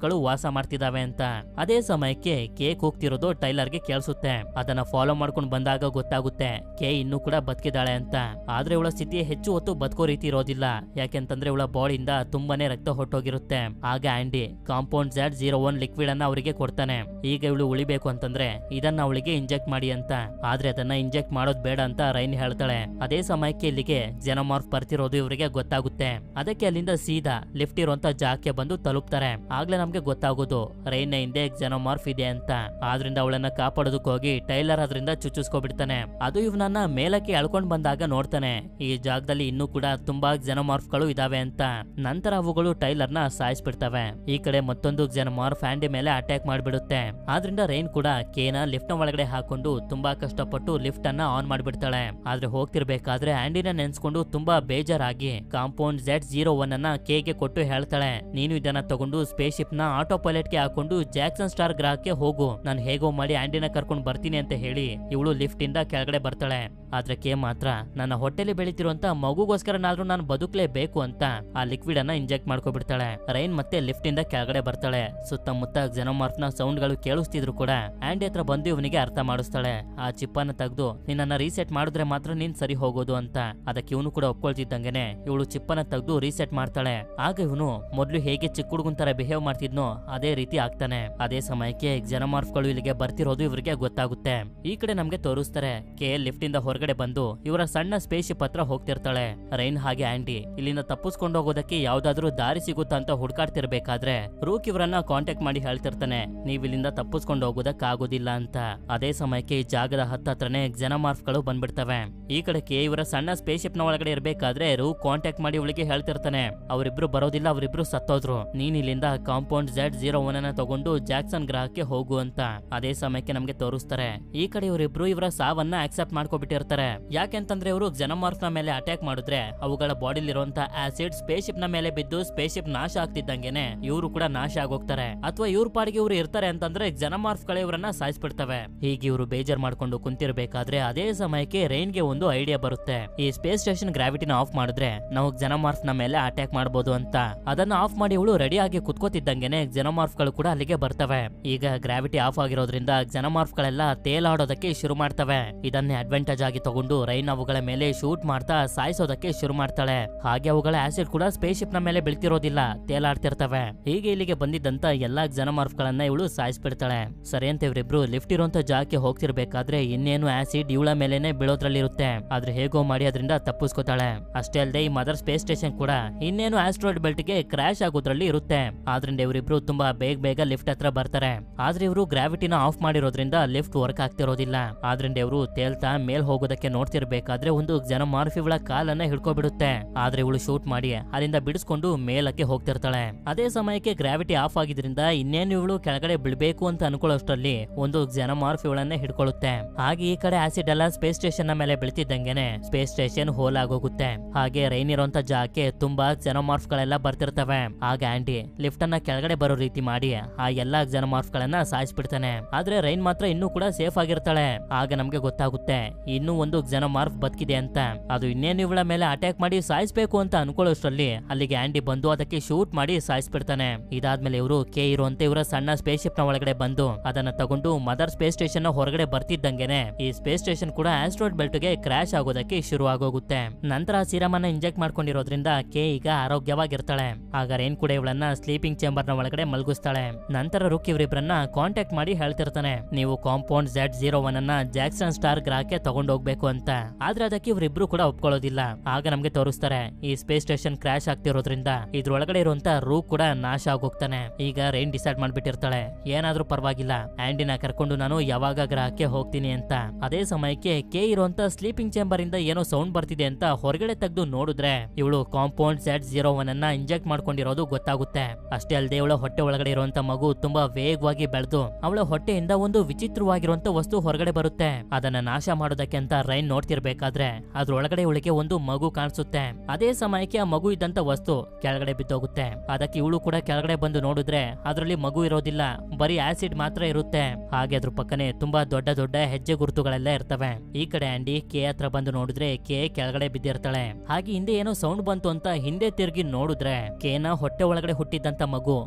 ಗಳು ವಾಸ ಮಾಡ್ತಿದಾವೆ ಅಂತ. ಅದೇ ಸಮಯಕ್ಕೆ ಕೇಕ್ ಹೋಗ್ತಿರೋದು ಟೈಲರ್ಗೆ ಕೇಳಿಸುತ್ತೆ. ಅದನ್ನ ಫಾಲೋ ಮಾಡ್ಕೊಂಡು ಬಂದಾಗ ಗೊತ್ತಾಗುತ್ತೆ ಕೆ ಇನ್ನೂ ಕೂಡ ಬದುಕಿದಾಳೆ ಅಂತ. ಆದ್ರೆ ಇವಳ ಸ್ಥಿತಿ ಹೆಚ್ಚು ಹೊತ್ತು ಬದುಕೋ ರೀತಿ ಇರೋದಿಲ್ಲ, ಯಾಕೆಂತಂದ್ರೆ ಇವಳ ಬಾಡಿಯಿಂದ ತುಂಬಾನೇ ರಕ್ತ ಹೊಟ್ಟೋಗಿರುತ್ತೆ. ಆಗ ಆಂಡಿ ಕಾಂಪೌಂಡ್ Z01 ಲಿಕ್ವಿಡ್ ಅನ್ನ ಅವರಿಗೆ ಕೊಡ್ತಾನೆ. ಈಗ ಇವಳು ಉಳಿಬೇಕು ಅಂತಂದ್ರೆ ಇದನ್ನ ಅವಳಿಗೆ ಇಂಜೆಕ್ಟ್ ಮಾಡಿ ಅಂತ. ಆದ್ರೆ ಅದನ್ನ ಇಂಜೆಕ್ಟ್ ಮಾಡೋದ್ ಬೇಡ ಅಂತ ರೈನ್ ಹೇಳ್ತಾಳೆ. ಅದೇ ಸಮಯಕ್ಕೆ ಇಲ್ಲಿಗೆ ಜೆನೋಮಾರ್ಫ್ ಬರ್ತಿರೋದು ಇವರಿಗೆ ಗೊತ್ತಾಗುತ್ತೆ. ಅದಕ್ಕೆ ಅಲ್ಲಿಂದ ಸೀದಾ ಲಿಫ್ಟ್ ಇರುವಂತ ಜಾಗಕ್ಕೆ ಬಂದು ತಲುಪ್ತಾರೆ. ಆಗ್ಲೇ ನಮ್ಗೆ ಗೊತ್ತಾಗೋದು ರೈನ್ ಹಿಂದೆ ಜೆನೋಮಾರ್ಫ್ ಇದೆ ಅಂತ. ಆದ್ರಿಂದ ಅವಳನ್ನ ಕಾಪಾಡೋದಕ್ಕೆ ಹೋಗಿ ಟೈಲರ್ ಅದರಿಂದ ಚುಚ್ಚಿಸ್ಕೊಬಿಡ್ತಾನೆ. ಅದು ಇವನನ್ನ ಮೇಲಕ್ಕೆ ಎಳ್ಕೊಂಡ್ ಬಂದಾಗ ನೋಡ್ತಾನೆ ಈ ಜಾಗದಲ್ಲಿ ಇನ್ನೂ ಕೂಡ ತುಂಬಾ ಜೆನೋಮಾರ್ಫ್ ಗಳು ಇದಾವೆ ಅಂತ. ನಂತರ ಅವುಗಳು ಟೈಲರ್ ನ ಸಾಯಿಸ್ಬಿಡ್ತವೆ. ಈ ಕಡೆ ಮತ್ತೊಂದು ಜೆನೋಮಾರ್ಫ್ ಆಂಡಿ ಮೇಲೆ ಅಟ್ಯಾಕ್ ಮಾಡ್ಬಿಡುತ್ತೆ. ಆದ್ರಿಂದ ರೈನ್ ಕೂಡ ಕೇನ ಲಿಫ್ಟ್ ನ ಒಳಗಡೆ ಹಾಕೊಂಡು ತುಂಬಾ ಕಷ್ಟಪಟ್ಟು ಲಿಫ್ಟ್ ಅನ್ನ ಆನ್ ಮಾಡ್ಬಿಡ್ತಾಳೆ. ಆದ್ರೆ ಹೋಗ್ತಿರ್ಬೇಕಾದ್ರೆ ಆಂಡಿನ ನೆನ್ಸ್ಕೊಂಡು ತುಂಬಾ ಬೇಜಾರಾಗಿ ಕಾಂಪೌಂಡ್ Z01 ಅನ್ನ ಕೇಗೆ ಕೊಟ್ಟು ಹೇಳ್ತಾಳೆ, ನೀನು ಇದನ್ನ ತಗೊಂಡು ಸ್ಪೇಸ್ ಶಿಪ್ ನ ಆಟೋ ಪೈಲಟ್ ಗೆ ಹಾಕೊಂಡು ಜಾಕ್ಸನ್ ಸ್ಟಾರ್ ಗ್ರಹಕ್ಕೆ ಹೋಗು, ನಾನು ಹೇಗೋ ಮಾಡಿ ಆಂಡಿನ ಕರ್ಕೊಂಡು ಬರ್ತೀನಿ ಅಂತ ಹೇಳಿ ಇವಳು ಲಿಫ್ಟ್ ಇಂದ ಕೆಳಗಡೆ ಬರ್ತಾಳೆ. ಆದ್ರೆ ಕೆ ಮಾತ್ರ ನನ್ನ ಹೊಟ್ಟೆಲಿ ಬೆಳಿತಿರುವಂತ ಮಗುಗೋಸ್ಕರನಾದ್ರೂ ನಾನು ಬದುಕಲೇಬೇಕು ಅಂತ ಆ ಲಿಕ್ವಿಡ್ ಅನ್ನ ಇಂಜೆಕ್ಟ್ ಮಾಡ್ಕೊಬಿಡ್ತಾಳೆ. ರೈನ್ ಮತ್ತೆ ಲಿಫ್ಟ್ ಇಂದ ಕೆಳಗಡೆ ಬರ್ತಾಳೆ. ಸುತ್ತಮುತ್ತ ಜೆನೋಮಾರ್ಫ್ ನ ಸೌಂಡ್ ಗಳು ಕೇಳಿಸ್ತಿದ್ರು ಕೂಡ ಆಂಡಿ ಹತ್ರ ಬಂದು ಇವನಿಗೆ ಅರ್ಥ ಮಾಡಿಸ್ತಾಳೆ, ಆ ಚಿಪ್ ಅನ್ನ ತೆಗೆದು ನಿನ್ನ ರೀಸೆಟ್ ಮಾಡಿದ್ರೆ ಮಾತ್ರ ನೀನ್ ಸರಿ ಹೋಗೋದು ಅಂತ. ಅದಕ್ಕೆ ಇವನು ಕೂಡ ಒಪ್ಕೊಳ್ತಿದ್ದಂಗೆನೆ ಇವಳು ಚಿಪ್ ಅನ್ನ ತೆಗೆದು ರೀಸೆಟ್ ಮಾಡ್ತಾಳೆ. ಆಗ ಇವನು ಮೊದ್ಲು ಹೇಗೆ ಚಿಕ್ಕ ಹುಡುಗನ್ ತರ ಬಿಹೇವ್ ಮಾಡ್ತಿದ್ನೋ ಅದೇ ರೀತಿ ಆಗ್ತಾನೆ. ಅದೇ ಸಮಯಕ್ಕೆ ಜೆನೋಮಾರ್ಫ್ ಗಳು ಇಲ್ಲಿಗೆ ಬರ್ತಿರೋದು ಇವರಿಗೆ ಗೊತ್ತಾಗುತ್ತೆ. ಈ ಕಡೆ ನಮ್ಗೆ ತೋರಿಸ್ತಾರೆ ಕೆ ಲಿಫ್ಟ್ ಇಂದ ಹೊರಗಡೆ ಬಂದು ಇವರ ಸಣ್ಣ ಸ್ಪೇಸ್ ಶಿಪ್ ಹತ್ರ ಹೋಗ್ತಿರ್ತಾಳೆ. ರೈನ್ ಹಾಗೆ ಆಂಡಿ ಇಲ್ಲಿಂದ ತಪ್ಪಿಸ್ಕೊಂಡು ಹೋಗೋದಕ್ಕೆ ಯಾವ್ದಾದ್ರು ದಾರಿ ಸಿಗುತ್ತಾ ಅಂತ ಹುಡ್ಕಾಡ್ತಿರ್ಬೇಕಾದ್ರೆ ರೂಕ್ ಇವರನ್ನ ಕಾಂಟ್ಯಾಕ್ಟ್ ಮಾಡಿ ಹೇಳ್ತಿರ್ತಾನೆ, ನೀವ್ ಇಲ್ಲಿಂದ ತಪ್ಪಿಸ್ಕೊಂಡು ಹೋಗೋದಕ್ ಆಗೋದಿಲ್ಲ ಅಂತ. ಅದೇ ಸಮಯಕ್ಕೆ ಈ ಜಾಗದ ಹತ್ತತ್ರನೇ ಜೆನೋಮಾರ್ಫ್ ಗಳು ಬಂದ್ಬಿಡ್ತವೆ. ಈ ಕಡೆ ಕೆ ಇವರ ಸಣ್ಣ ಸ್ಪೇಸ್ ಶಿಪ್ ನ ಒಳಗಡೆ ಇರ್ಬೇಕಾದ್ರೆ ರೂಕ್ ಕಾಂಟ್ಯಾಕ್ಟ್ ಮಾಡಿ ಅವಳಿಗೆ ಹೇಳ್ತಿರ್ತಾನೆ, ಅವರಿಬ್ರು ಬರೋದಿಲ್ಲ, ಅವರಿಬ್ರು ಸತ್ತೋದ್ರು, ನೀನ್ ಇಲ್ಲಿಂದ ಕಾಂಪೌಂಡ್ Z01 ಅನ್ನ ತಗೊಂಡು ಜಾಕ್ಸನ್ ಗ್ರಹಕ್ಕೆ ಹೋಗು ಅಂತ. ಅದೇ ಸಮಯಕ್ಕೆ ನಮ್ಗೆ ತೋರಿಸ್ತಾರೆ ಈ ಕಡೆ ಇವರಿಬ್ರು ಇವರ ಸಾವನ್ನ ಆಕ್ಸೆಪ್ಟ್ ಮಾಡ್ಕೊಬಿಟ್ಟಿರ್ತಾರೆ. ಯಾಕೆಂತಂದ್ರೆ ಇವರು ಜೆನೋಮಾರ್ಫ್ ನ ಮೇಲೆ ಅಟ್ಯಾಕ್ ಮಾಡಿದ್ರೆ ಅವುಗಳ ಬಾಡಿಲಿರುವಂತ ಆಸಿಡ್ ಸ್ಪೇಸ್ ಶಿಪ್ ನ ಮೇಲೆ ಬಿದ್ದು ಸ್ಪೇಸ್ ಶಿಪ್ ನಾಶ ಆಗ್ತಿದ್ದಂಗೆನೆ ಇವರು ಕೂಡ ನಾಶ ಆಗೋಗ್ತಾರೆ. ಅಥವಾ ಇವ್ರ ಪಾಡಿಗೆ ಇವ್ರು ಇರ್ತಾರೆ ಅಂತಂದ್ರೆ ಜೆನೋಮಾರ್ಫ್ ಗಳು ಇವರನ್ನ ಸಾಯಿಸ್ಬಿಡ್ತವೆ. ಹೀಗೆ ಇವರು ಬೇಜಾರ್ ಮಾಡ್ಕೊಂಡು ಕುಂತಿರ್ಬೇಕಾದ್ರೆ ಅದೇ ಸಮಯಕ್ಕೆ ರೈನ್ ಗೆ ಒಂದು ಐಡಿಯಾ ಬರುತ್ತೆ, ಈ ಸ್ಪೇಸ್ ಸ್ಟೇಷನ್ ಗ್ರಾವಿಟಿನ ಆಫ್ ಮಾಡಿದ್ರೆ ನಾವು ಜೆನೋಮಾರ್ಫ್ ನ ಮೇಲೆ ಅಟ್ಯಾಕ್ ಮಾಡಬಹುದು ಅಂತ. ಅದನ್ನ ಆಫ್ ಮಾಡಿ ಇವಳು ರೆಡಿ ಆಗಿ ಕುತ್ಕೋತಿದ್ದಂಗೆನೆ ಜೆನೋಮಾರ್ಫ್ ಗಳು ಕೂಡ ಅಲ್ಲಿಗೆ ಬರ್ತವೆ. ಈಗ ಗ್ರಾವಿಟಿ ಆಫ್ ಆಗಿರೋದ್ರಿಂದ ಜೆನೋಮಾರ್ಫ್ ಗಳೆಲ್ಲ ತೇಲಾಡೋದಕ್ಕೆ ಶುರು ಮಾಡ್ತವೆ. ಇದನ್ನೇ ಅಡ್ವಾಂಟೇಜ್ ಆಗಿ ತಗೊಂಡು ರೈನ್ ಅವುಗಳ ಮೇಲೆ ಶೂಟ್ ಮಾಡ್ತಾ ಸಾಯಿಸೋದಕ್ಕೆ ಶುರು ಮಾಡ್ತಾಳೆ. ಹಾಗೆ ಅವುಗಳ ಆಸಿಡ್ ಕೂಡ ಸ್ಪೇಸ್ ಶಿಪ್ ನ ಮೇಲೆ ಬೀಳ್ತಿರೋದಿಲ್ಲ, ತೇಲಾಡ್ತಿರ್ತವೆ. ಹೀಗೆ ಇಲ್ಲಿಗೆ ಬಂದಿದ್ದಂತ ಎಲ್ಲಾ ಜೆನೋಮಾರ್ಫ್ ಗಳನ್ನ ಇವಳು ಸಾಯಿಸ್ಬಿಡ್ತಾಳೆ. ಸರಿ ಅಂತ ಇವರಿಬ್ರು ಲಿಫ್ಟ್ ಇರುವಂತ ಜಾಗಕ್ಕೆ ಹೋಗ್ತಿರ್ಬೇಕಾದ್ರೆ ಇನ್ನೇನು ಆಸಿಡ್ ಇವಳ ಮೇಲೆನೆ ಬೀಳೋದ್ರಲ್ಲಿರುತ್ತೆ. ಆದ್ರೆ ಹೇಗೋ ಮಾಡಿ ಅದರಿಂದ ತಪ್ಪಿಸ್ಕೊತಾಳೆ. ಅಷ್ಟೇ ಅಲ್ಲದೆ ಈ ಮದರ್ ಸ್ಪೇಸ್ ಸ್ಟೇಷನ್ ಕೂಡ ಇನ್ನೇನು ಆಸ್ಟ್ರಾಯ್ಡ್ ಬೆಲ್ಟ್ ಗೆ ಕ್ರಾಶ್ ಆಗೋದ್ರಲ್ಲಿ ಇರುತ್ತೆ. ಆದ್ರಿಂದ ಇವರಿಬ್ರು ತುಂಬಾ ಬೇಗ ಲಿಫ್ಟ್ ಹತ್ರ ಬರ್ತಾರೆ. ಆದ್ರೆ ಇವರು ಗ್ರಾವಿಟಿನ ಆಫ್ ಮಾಡಿರೋದ್ರಿಂದ ಲಿಫ್ಟ್ ವರ್ಕ್ ಆಗ್ತಿರೋದಿಲ್ಲ. ಆದ್ರಿಂದ ಇವರು ತೇಲ್ತಾ ಮೇಲ್ ಹೋಗೋದಕ್ಕೆ ನೋಡ್ತಿರ್ಬೇಕಾದ್ರೆ ಒಂದು ಜೆನೋಮಾರ್ಫ್ ಇವಳ ಕಾಲನ್ನ ಹಿಡ್ಕೊಬಿಡುತ್ತೆ. ಆದ್ರೆ ಇವಳು ಶೂಟ್ ಮಾಡಿ ಅಲ್ಲಿಂದ ಬಿಡಿಸ್ಕೊಂಡು ಮೇಲಕ್ಕೆ ಹೋಗ್ತಿರ್ತಾಳೆ. ಅದೇ ಸಮಯಕ್ಕೆ ಗ್ರಾವಿಟಿ ಆಫ್ ಆಗಿದ್ರಿಂದ ಇನ್ನೇನು ಇವಳು ಕೆಳಗಡೆ ಬಿಡ್ಬೇಕು ಅಂತ ಅನ್ಕೊಳ್ಳೋಷ್ಟರಲ್ಲಿ ಒಂದು ಜೆನೋಮಾರ್ಫ್ ಇವಳನ್ನ ಹಿಡ್ಕೊಳ್ಳುತ್ತೆ. ಹಾಗೆ ಈ ಕಡೆ ಆಸಿಡ್ ಎಲ್ಲ ಸ್ಪೇಸ್ ಸ್ಟೇಷನ್ ನ ಮೇಲೆ ಬೀಳ್ತಿದ್ದಂಗೆನೆ ಸ್ಪೇಸ್ ಸ್ಟೇಷನ್ ಹೋಲ್ ಆಗೋಗುತ್ತೆ. ಹಾಗೆ ರೈನ್ ಇರೋಂತ ಜಾಗಕ್ಕೆ ತುಂಬಾ ಜೆನೋಮಾರ್ಫ್ ಗಳೆಲ್ಲ ಬರ್ತಿರ್ತವೆ. ಆಗ ಆಂಡಿ ಲಿಫ್ಟ್ ಅನ್ನ ಕೆಳಗಡೆ ಬರೋ ರೀತಿ ಮಾಡಿ ಆ ಎಲ್ಲಾ ಜೆನೋಮಾರ್ಫ್ ಗಳನ್ನ ಸಾಯಿಸ್ಬಿಡ್ತಾನೆ. ಆದ್ರೆ ರೈನ್ ಮಾತ್ರ ಇನ್ನೂ ಕೂಡ ಸೇಫ್ ಆಗಿರ್ತಾಳೆ. ಆಗ ನಮ್ಗೆ ಗೊತ್ತಾಗುತ್ತೆ ಇನ್ನೂ ಒಂದು ಜೆನೋಮಾರ್ಫ್ ಬದುಕಿದೆ ಅಂತ. ಅದು ಇನ್ನೇನು ಇವಳ ಮೇಲೆ ಅಟ್ಯಾಕ್ ಮಾಡಿ ಸಾಯಿಸ್ಬೇಕು ಅಂತ ಅನ್ಕೊಳ್ಳೋಷ್ಟರಲ್ಲಿ ಅಲ್ಲಿಗೆ ಆಂಡಿ ಬಂದು ಅದಕ್ಕೆ ಶೂಟ್ ಮಾಡಿ ಸಾಯಿಸ್ಬಿಡ್ತಾನೆ. ಇದಾದ್ಮೇಲೆ ಇವರು ಕೆ ಇರುವಂತೆ ಇವರ ಸಣ್ಣ ಸ್ಪೇಸ್ ಶಿಪ್ ನ ಒಳಗಡೆ ಬಂದು ಅದನ್ನ ತಗೊಂಡು ಮದರ್ ಸ್ಪೇಸ್ ಸ್ಟೇಷನ್ ನ ಹೊರಗಡೆ ಬರ್ತಿದ್ದಂಗೆನೆ ಈ ಸ್ಪೇಸ್ ಸ್ಟೇಷನ್ ಕೂಡ ಆಸ್ಟ್ರಾಯ್ಡ್ ಬೆಲ್ಟ್ ಗೆ ಕ್ರಾಶ್ ಆಗೋದಕ್ಕೆ ಶುರು ಆಗೋಗುತ್ತೆ. ನಂತರ ಸಿರಮ್ ಅನ್ನ ಇಂಜೆಕ್ಟ್ ಮಾಡ್ಕೊಂಡಿರೋದ್ರಿಂದ ಕೆ ಈಗ ಆರೋಗ್ಯವಾಗಿರ್ತಾಳೆ. ಆಗ ರೈನ್ ಕೂಡ ಇವಳನ್ನ ಸ್ಲೀಪಿಂಗ್ ಚೇಂಬರ್ ನ ಒಳಗಡೆ ಮಲಗಿಸ್ತಾಳೆ. ನಂತರ ರುಕ್ ಇವರಿಬ್ಬರನ್ನ ಕಾಂಟ್ಯಾಕ್ಟ್ ಮಾಡಿ ಹೇಳ್ತಿರ್ತಾನೆ, ನೀವು ಕಾಂಪೌಂಡ್ Z01 ಅನ್ನ ಜಾಕ್ಸನ್ ಸ್ಟಾರ್ ಗ್ರಹಕ್ಕೆ ತಗೊಂಡೋಗ್ಬೇಕು ಅಂತ. ಆದ್ರೆ ಅದಕ್ಕೆ ಇವರಿಬ್ರು ಕೂಡ ಒಪ್ಕೊಳ್ಳೋದಿಲ್ಲ. ಆಗ ನಮ್ಗೆ ತೋರಿಸ್ತಾರೆ ಈ ಸ್ಪೇಸ್ ಸ್ಟೇಷನ್ ಕ್ರಾಶ್ ಆಗ್ತಿರೋದ್ರಿಂದ ಇದ್ರೊಳಗಡೆ ಇರುವಂತ ರೂಕ್ ಕೂಡ ನಾಶ ಆಗೋಗ್ತಾನೆ. ಈಗ ರೈನ್ ಡಿಸೈಡ್ ಮಾಡ್ಬಿಟ್ಟಿರ್ತಾಳೆ, ಏನಾದ್ರೂ ಪರವಾಗಿಲ್ಲ ಆಂಡಿನ ಕರ್ಕೊಂಡು ನಾನು ಯಾವಾಗ ಗ್ರಹಕ್ಕೆ ಹೋಗ್ತೀನಿ ಅಂತ. ಅದೇ ಸಮಯಕ್ಕೆ ಕೆ ಇರುವಂತ ಸ್ಲೀಪಿಂಗ್ ಚೇಂಬರ್ ಇಂದ ಏನೋ ಸೌಂಡ್ ಬರ್ತಿದೆ ಅಂತ ಹೊರಗಡೆ ತೆಗೆದು ನೋಡಿದ್ರೆ ಇವಳು ಕಾಂಪೌಂಡ್ Z01 ಅನ್ನ ಇಂಜೆಕ್ಟ್ ಮಾಡ್ಕೊಂಡಿರೋದು ಗೊತ್ತಾಗುತ್ತೆ. ಅಷ್ಟೇ ಅಲ್ಲದೆ ಇವಳ ಹೊಟ್ಟೆ ಒಳಗಡೆ ಇರುವಂತ ಮಗು ತುಂಬಾ ವೇಗವಾಗಿ ಬೆಳೆದು ಅವಳ ಹೊಟ್ಟೆಯಿಂದ ಒಂದು ವಿಚಿತ್ರವಾಗಿರುವಂತ ವಸ್ತು ಹೊರಗಡೆ ಬರುತ್ತೆ. ಅದನ್ನ ನಾಶ ಮಾಡೋದಕ್ಕೆ ಅಂತ ರೈನ್ ನೋಡ್ತಿರ್ಬೇಕಾದ್ರೆ ಅದ್ರೊಳಗಡೆ ಇವಳಿಗೆ ಒಂದು ಮಗು ಕಾಣಿಸುತ್ತೆ. ಅದೇ ಸಮಯಕ್ಕೆ ಆ ಮಗು ಇದ್ದಂತ ವಸ್ತು ಕೆಳಗಡೆ ಬಿದ್ದೋಗುತ್ತೆ. ಅದಕ್ಕೆ ಇವಳು ಕೂಡ ಕೆಳಗಡೆ ಬಂದು ನೋಡಿದ್ರೆ ಅದರಲ್ಲಿ ಮಗು ಇರೋದಿಲ್ಲ, ಬರೀ ಆಸಿಡ್ ಮಾತ್ರ ಇರುತ್ತೆ. ಹಾಗೆ ಅದ್ರ ಪಕ್ಕನೆ ತುಂಬಾ ದೊಡ್ಡ ದೊಡ್ಡ ಹೆಜ್ಜೆ ಗುರುತುಗಳೆಲ್ಲ ಇರ್ತವೆ. ಈ ಕಡೆ ಆಂಡಿ ಕೆ ಹತ್ರ ಬಂದು ನೋಡಿದ್ರೆ ಕೆ ಕೆಳಗಡೆ ಬಿದ್ದಿರ್ತಾಳೆ. ಹಾಗೆ ಹಿಂದೆ ಏನೋ ಸೌಂಡ್ ಬಂತು ಅಂತ ಹಿಂದೆ ತಿರುಗಿ ನೋಡಿದ್ರೆ ಕೇನ ಹೊಟ್ಟೆ ಒಳಗಡೆ ಹುಟ್ಟಿದಂತ ಮಗು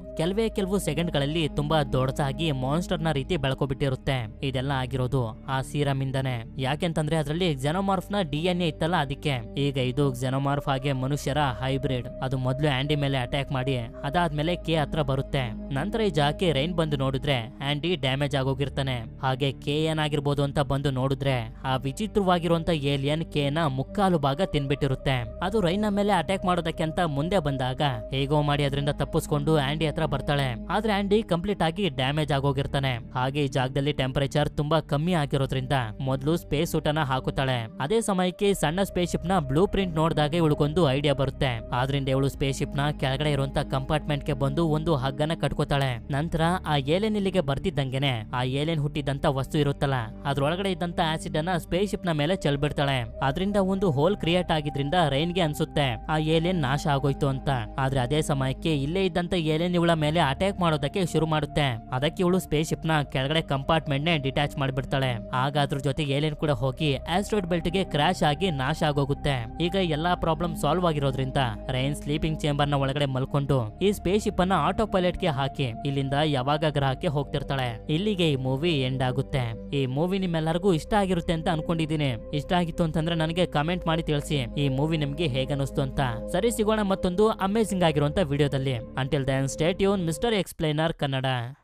ಕೆಲವು ಸೆಕೆಂಡ್ ಗಳಲ್ಲಿ ತುಂಬಾ ದೊಡ್ಡದಾಗಿ ಮಾನ್ಸ್ಟರ್ ನ ರೀತಿ ಬೆಳ್ಕೊಬಿಟ್ಟಿರುತ್ತೆ. ಇದೆಲ್ಲ ಆಗಿರೋದು ಆ ಸೀರಮ್ ಇಂದಾನೆ. ಯಾಕೆಂತಂದ್ರೆ ಅದರಲ್ಲಿ ಜೆನೋಮಾರ್ಫ್ ನ DNA ಇತ್ತಲ್ಲ ಅದಕ್ಕೆ. ಈಗ ಇದು ಜೆನೋಮಾರ್ಫ್ ಹಾಗೆ ಮನುಷ್ಯರ ಹೈಬ್ರಿಡ್. ಅದು ಮೊದಲು ಆಂಡಿ ಮೇಲೆ ಅಟ್ಯಾಕ್ ಮಾಡಿ ಅದಾದ್ಮೇಲೆ ಕೆ ಹತ್ರ ಬರುತ್ತೆ. ನಂತರ ಈ ಜಾಗಕ್ಕೆ ರೈನ್ ಬಂದು ನೋಡಿದ್ರೆ ಆಂಡಿ ಡ್ಯಾಮೇಜ್ ಆಗೋಗಿರ್ತಾನೆ. ಹಾಗೆ ಕೆ ಏನಾಗಿರ್ಬೋದು ಅಂತ ಬಂದು ನೋಡಿದ್ರೆ ಆ ವಿಚಿತ್ರವಾಗಿರುವಂತ ಏಲಿಯನ್ ಕೆ ನ ಮುಕ್ಕಾಲು ಭಾಗ ತಿನ್ಬಿಟ್ಟಿರುತ್ತೆ. ಅದು ರೈನ್ ಮೇಲೆ ಅಟ್ಯಾಕ್ ಮಾಡೋದಕ್ಕೆ ಅಂತ ಮುಂದೆ ಬಂದಾಗ ಹೇಗೋ ಮಾಡಿ ಅದರಿಂದ ತಪ್ಪಿಸ್ಕೊಂಡು ಆಂಡಿ ಹತ್ರ ಬರ್ತಾಳೆ. ಆದ್ರೆ ಆಂಡಿ ಕಂಪ್ಲೀಟ್ ಆಗಿ ಡ್ಯಾಮೇಜ್ ಆಗೋಗಿರ್ತಾನೆ. ಹಾಗೆ ಈ ಜಾಗದಲ್ಲಿ ಟೆಂಪರೇಚರ್ ತುಂಬಾ ಕಮ್ಮಿ ಆಗಿರೋದ್ರಿಂದ ಮೊದಲು ಸ್ಪೇಸ್ ಸೂಟ್ ಅನ್ನ ಹಾಕುತ್ತಾಳೆ. ಅದೇ ಸಮಯಕ್ಕೆ ಸಣ್ಣ ಸ್ಪೇಸ್ ಶಿಪ್ ನ ಬ್ಲೂ ಪ್ರಿಂಟ್ ನೋಡಿದಾಗ ಇವಳಿಗೊಂದು ಐಡಿಯಾ ಬರುತ್ತೆ. ಆದ್ರಿಂದ ಇವಳು ಸ್ಪೇಸ್ ಶಿಪ್ ನ ಕೆಳಗಡೆ ಇರುವಂತ ಕಂಪಾರ್ಟ್ಮೆಂಟ್ ಗೆ ಬಂದು ಒಂದು ಹಗ್ಗನ ಕಟ್ಕೋತಾಳೆ. ನಂತರ ಆ ಏಲಿಯನ್ ಇಲ್ಲಿಗೆ ಬರ್ತಿದ್ದಂಗೆನೆ ಆ ಏಲಿಯನ್ ಹುಟ್ಟಿದಂತ ವಸ್ತು ಇರುತ್ತಲ್ಲ ಅದ್ರೊಳಗಡೆ ಇದ್ದಂತ ಆಸಿಡ್ ಅನ್ನ ಸ್ಪೇಸ್ ಶಿಪ್ ನ ಮೇಲೆ ಚೆಲ್ಬಿಡ್ತಾಳೆ. ಅದರಿಂದ ಒಂದು ಹೋಲ್ ಕ್ರಿಯೇಟ್ ಆಗಿದ್ರಿಂದ ರೈನ್ ಗೆ ಅನ್ಸುತ್ತೆ ಆ ಏಲಿಯನ್ ನಾಶ ಆಗೋಯ್ತು ಅಂತ. ಆದ್ರೆ ಅದೇ ಸಮಯಕ್ಕೆ ಇಲ್ಲೇ ಇದ್ದಂತ ಏಲಿಯನ್ ಇವಳ ಮೇಲೆ ಅಟ್ಯಾಕ್ ಮಾಡೋದಕ್ಕೆ ಶುರು ಮಾಡುತ್ತೆ. ಅದಕ್ಕೆ ಇವಳು ಸ್ಪೇಸ್ ಶಿಪ್ ನ ಕೆಳಗಡೆ ಕಂಪಾರ್ಟ್ಮೆಂಟ್ ನೇ ಡಿಟ್ಯಾಚ್ ಮಾಡ್ಬಿಡ್ತಾಳೆ. ಆಗ ಅದ್ರ ಜೊತೆ ಏಲಿಯನ್ ಕೂಡ ಹೋಗಿ ಆಸ್ಟ್ರಾಯ್ಡ್ ಬೆಲ್ಟ್ ಗೆ ಕ್ರಾಶ್ ಆಗಿ ನಾಶ ಆಗೋಗುತ್ತೆ. ಈಗ ಎಲ್ಲಾ ಪ್ರಾಬ್ಲಮ್ ಸಾಲ್ವ್ ಆಗಿರೋದ್ರಿಂದ ರೈನ್ ಸ್ಲೀಪಿಂಗ್ ಚೇಂಬರ್ ನ ಒಳಗಡೆ ಮಲ್ಕೊಂಡು ಈ ಸ್ಪೇಸ್ ಶಿಪ್ ಅನ್ನ ಆಟೋ ಪೈಲಟ್ ಗೆ ಹಾಕಿ ಇಲ್ಲಿಂದ ಯಾವಾಗ ಗ್ರಹಕ್ಕೆ ಹೋಗ್ತಿರ್ತಾಳೆ. ಇಲ್ಲಿಗೆ ಈ ಮೂವಿ ಎಂಡ್ ಆಗುತ್ತೆ. ಈ ಮೂವಿ ನಿಮ್ಮೆಲ್ಲರಿಗೂ ಇಷ್ಟ ಆಗಿರುತ್ತೆ ಅಂತ ಅನ್ಕೊಂಡಿದೀನಿ. ಇಷ್ಟ ಆಗಿತ್ತು ಅಂತಂದ್ರೆ ನನಗೆ ಕಮೆಂಟ್ ಮಾಡಿ ತಿಳಿಸಿ ಈ ಮೂವಿ ನಿಮ್ಗೆ ಹೇಗೆ ಅನಿಸ್ತು ಅಂತ. ಸರಿ, ಸಿಗೋಣ ಮತ್ತೊಂದು ಅಮೇಜಿಂಗ್ ಆಗಿರುವಂತ ವಿಡಿಯೋದಲ್ಲಿ. Until then stay tune mister explainer Kannada.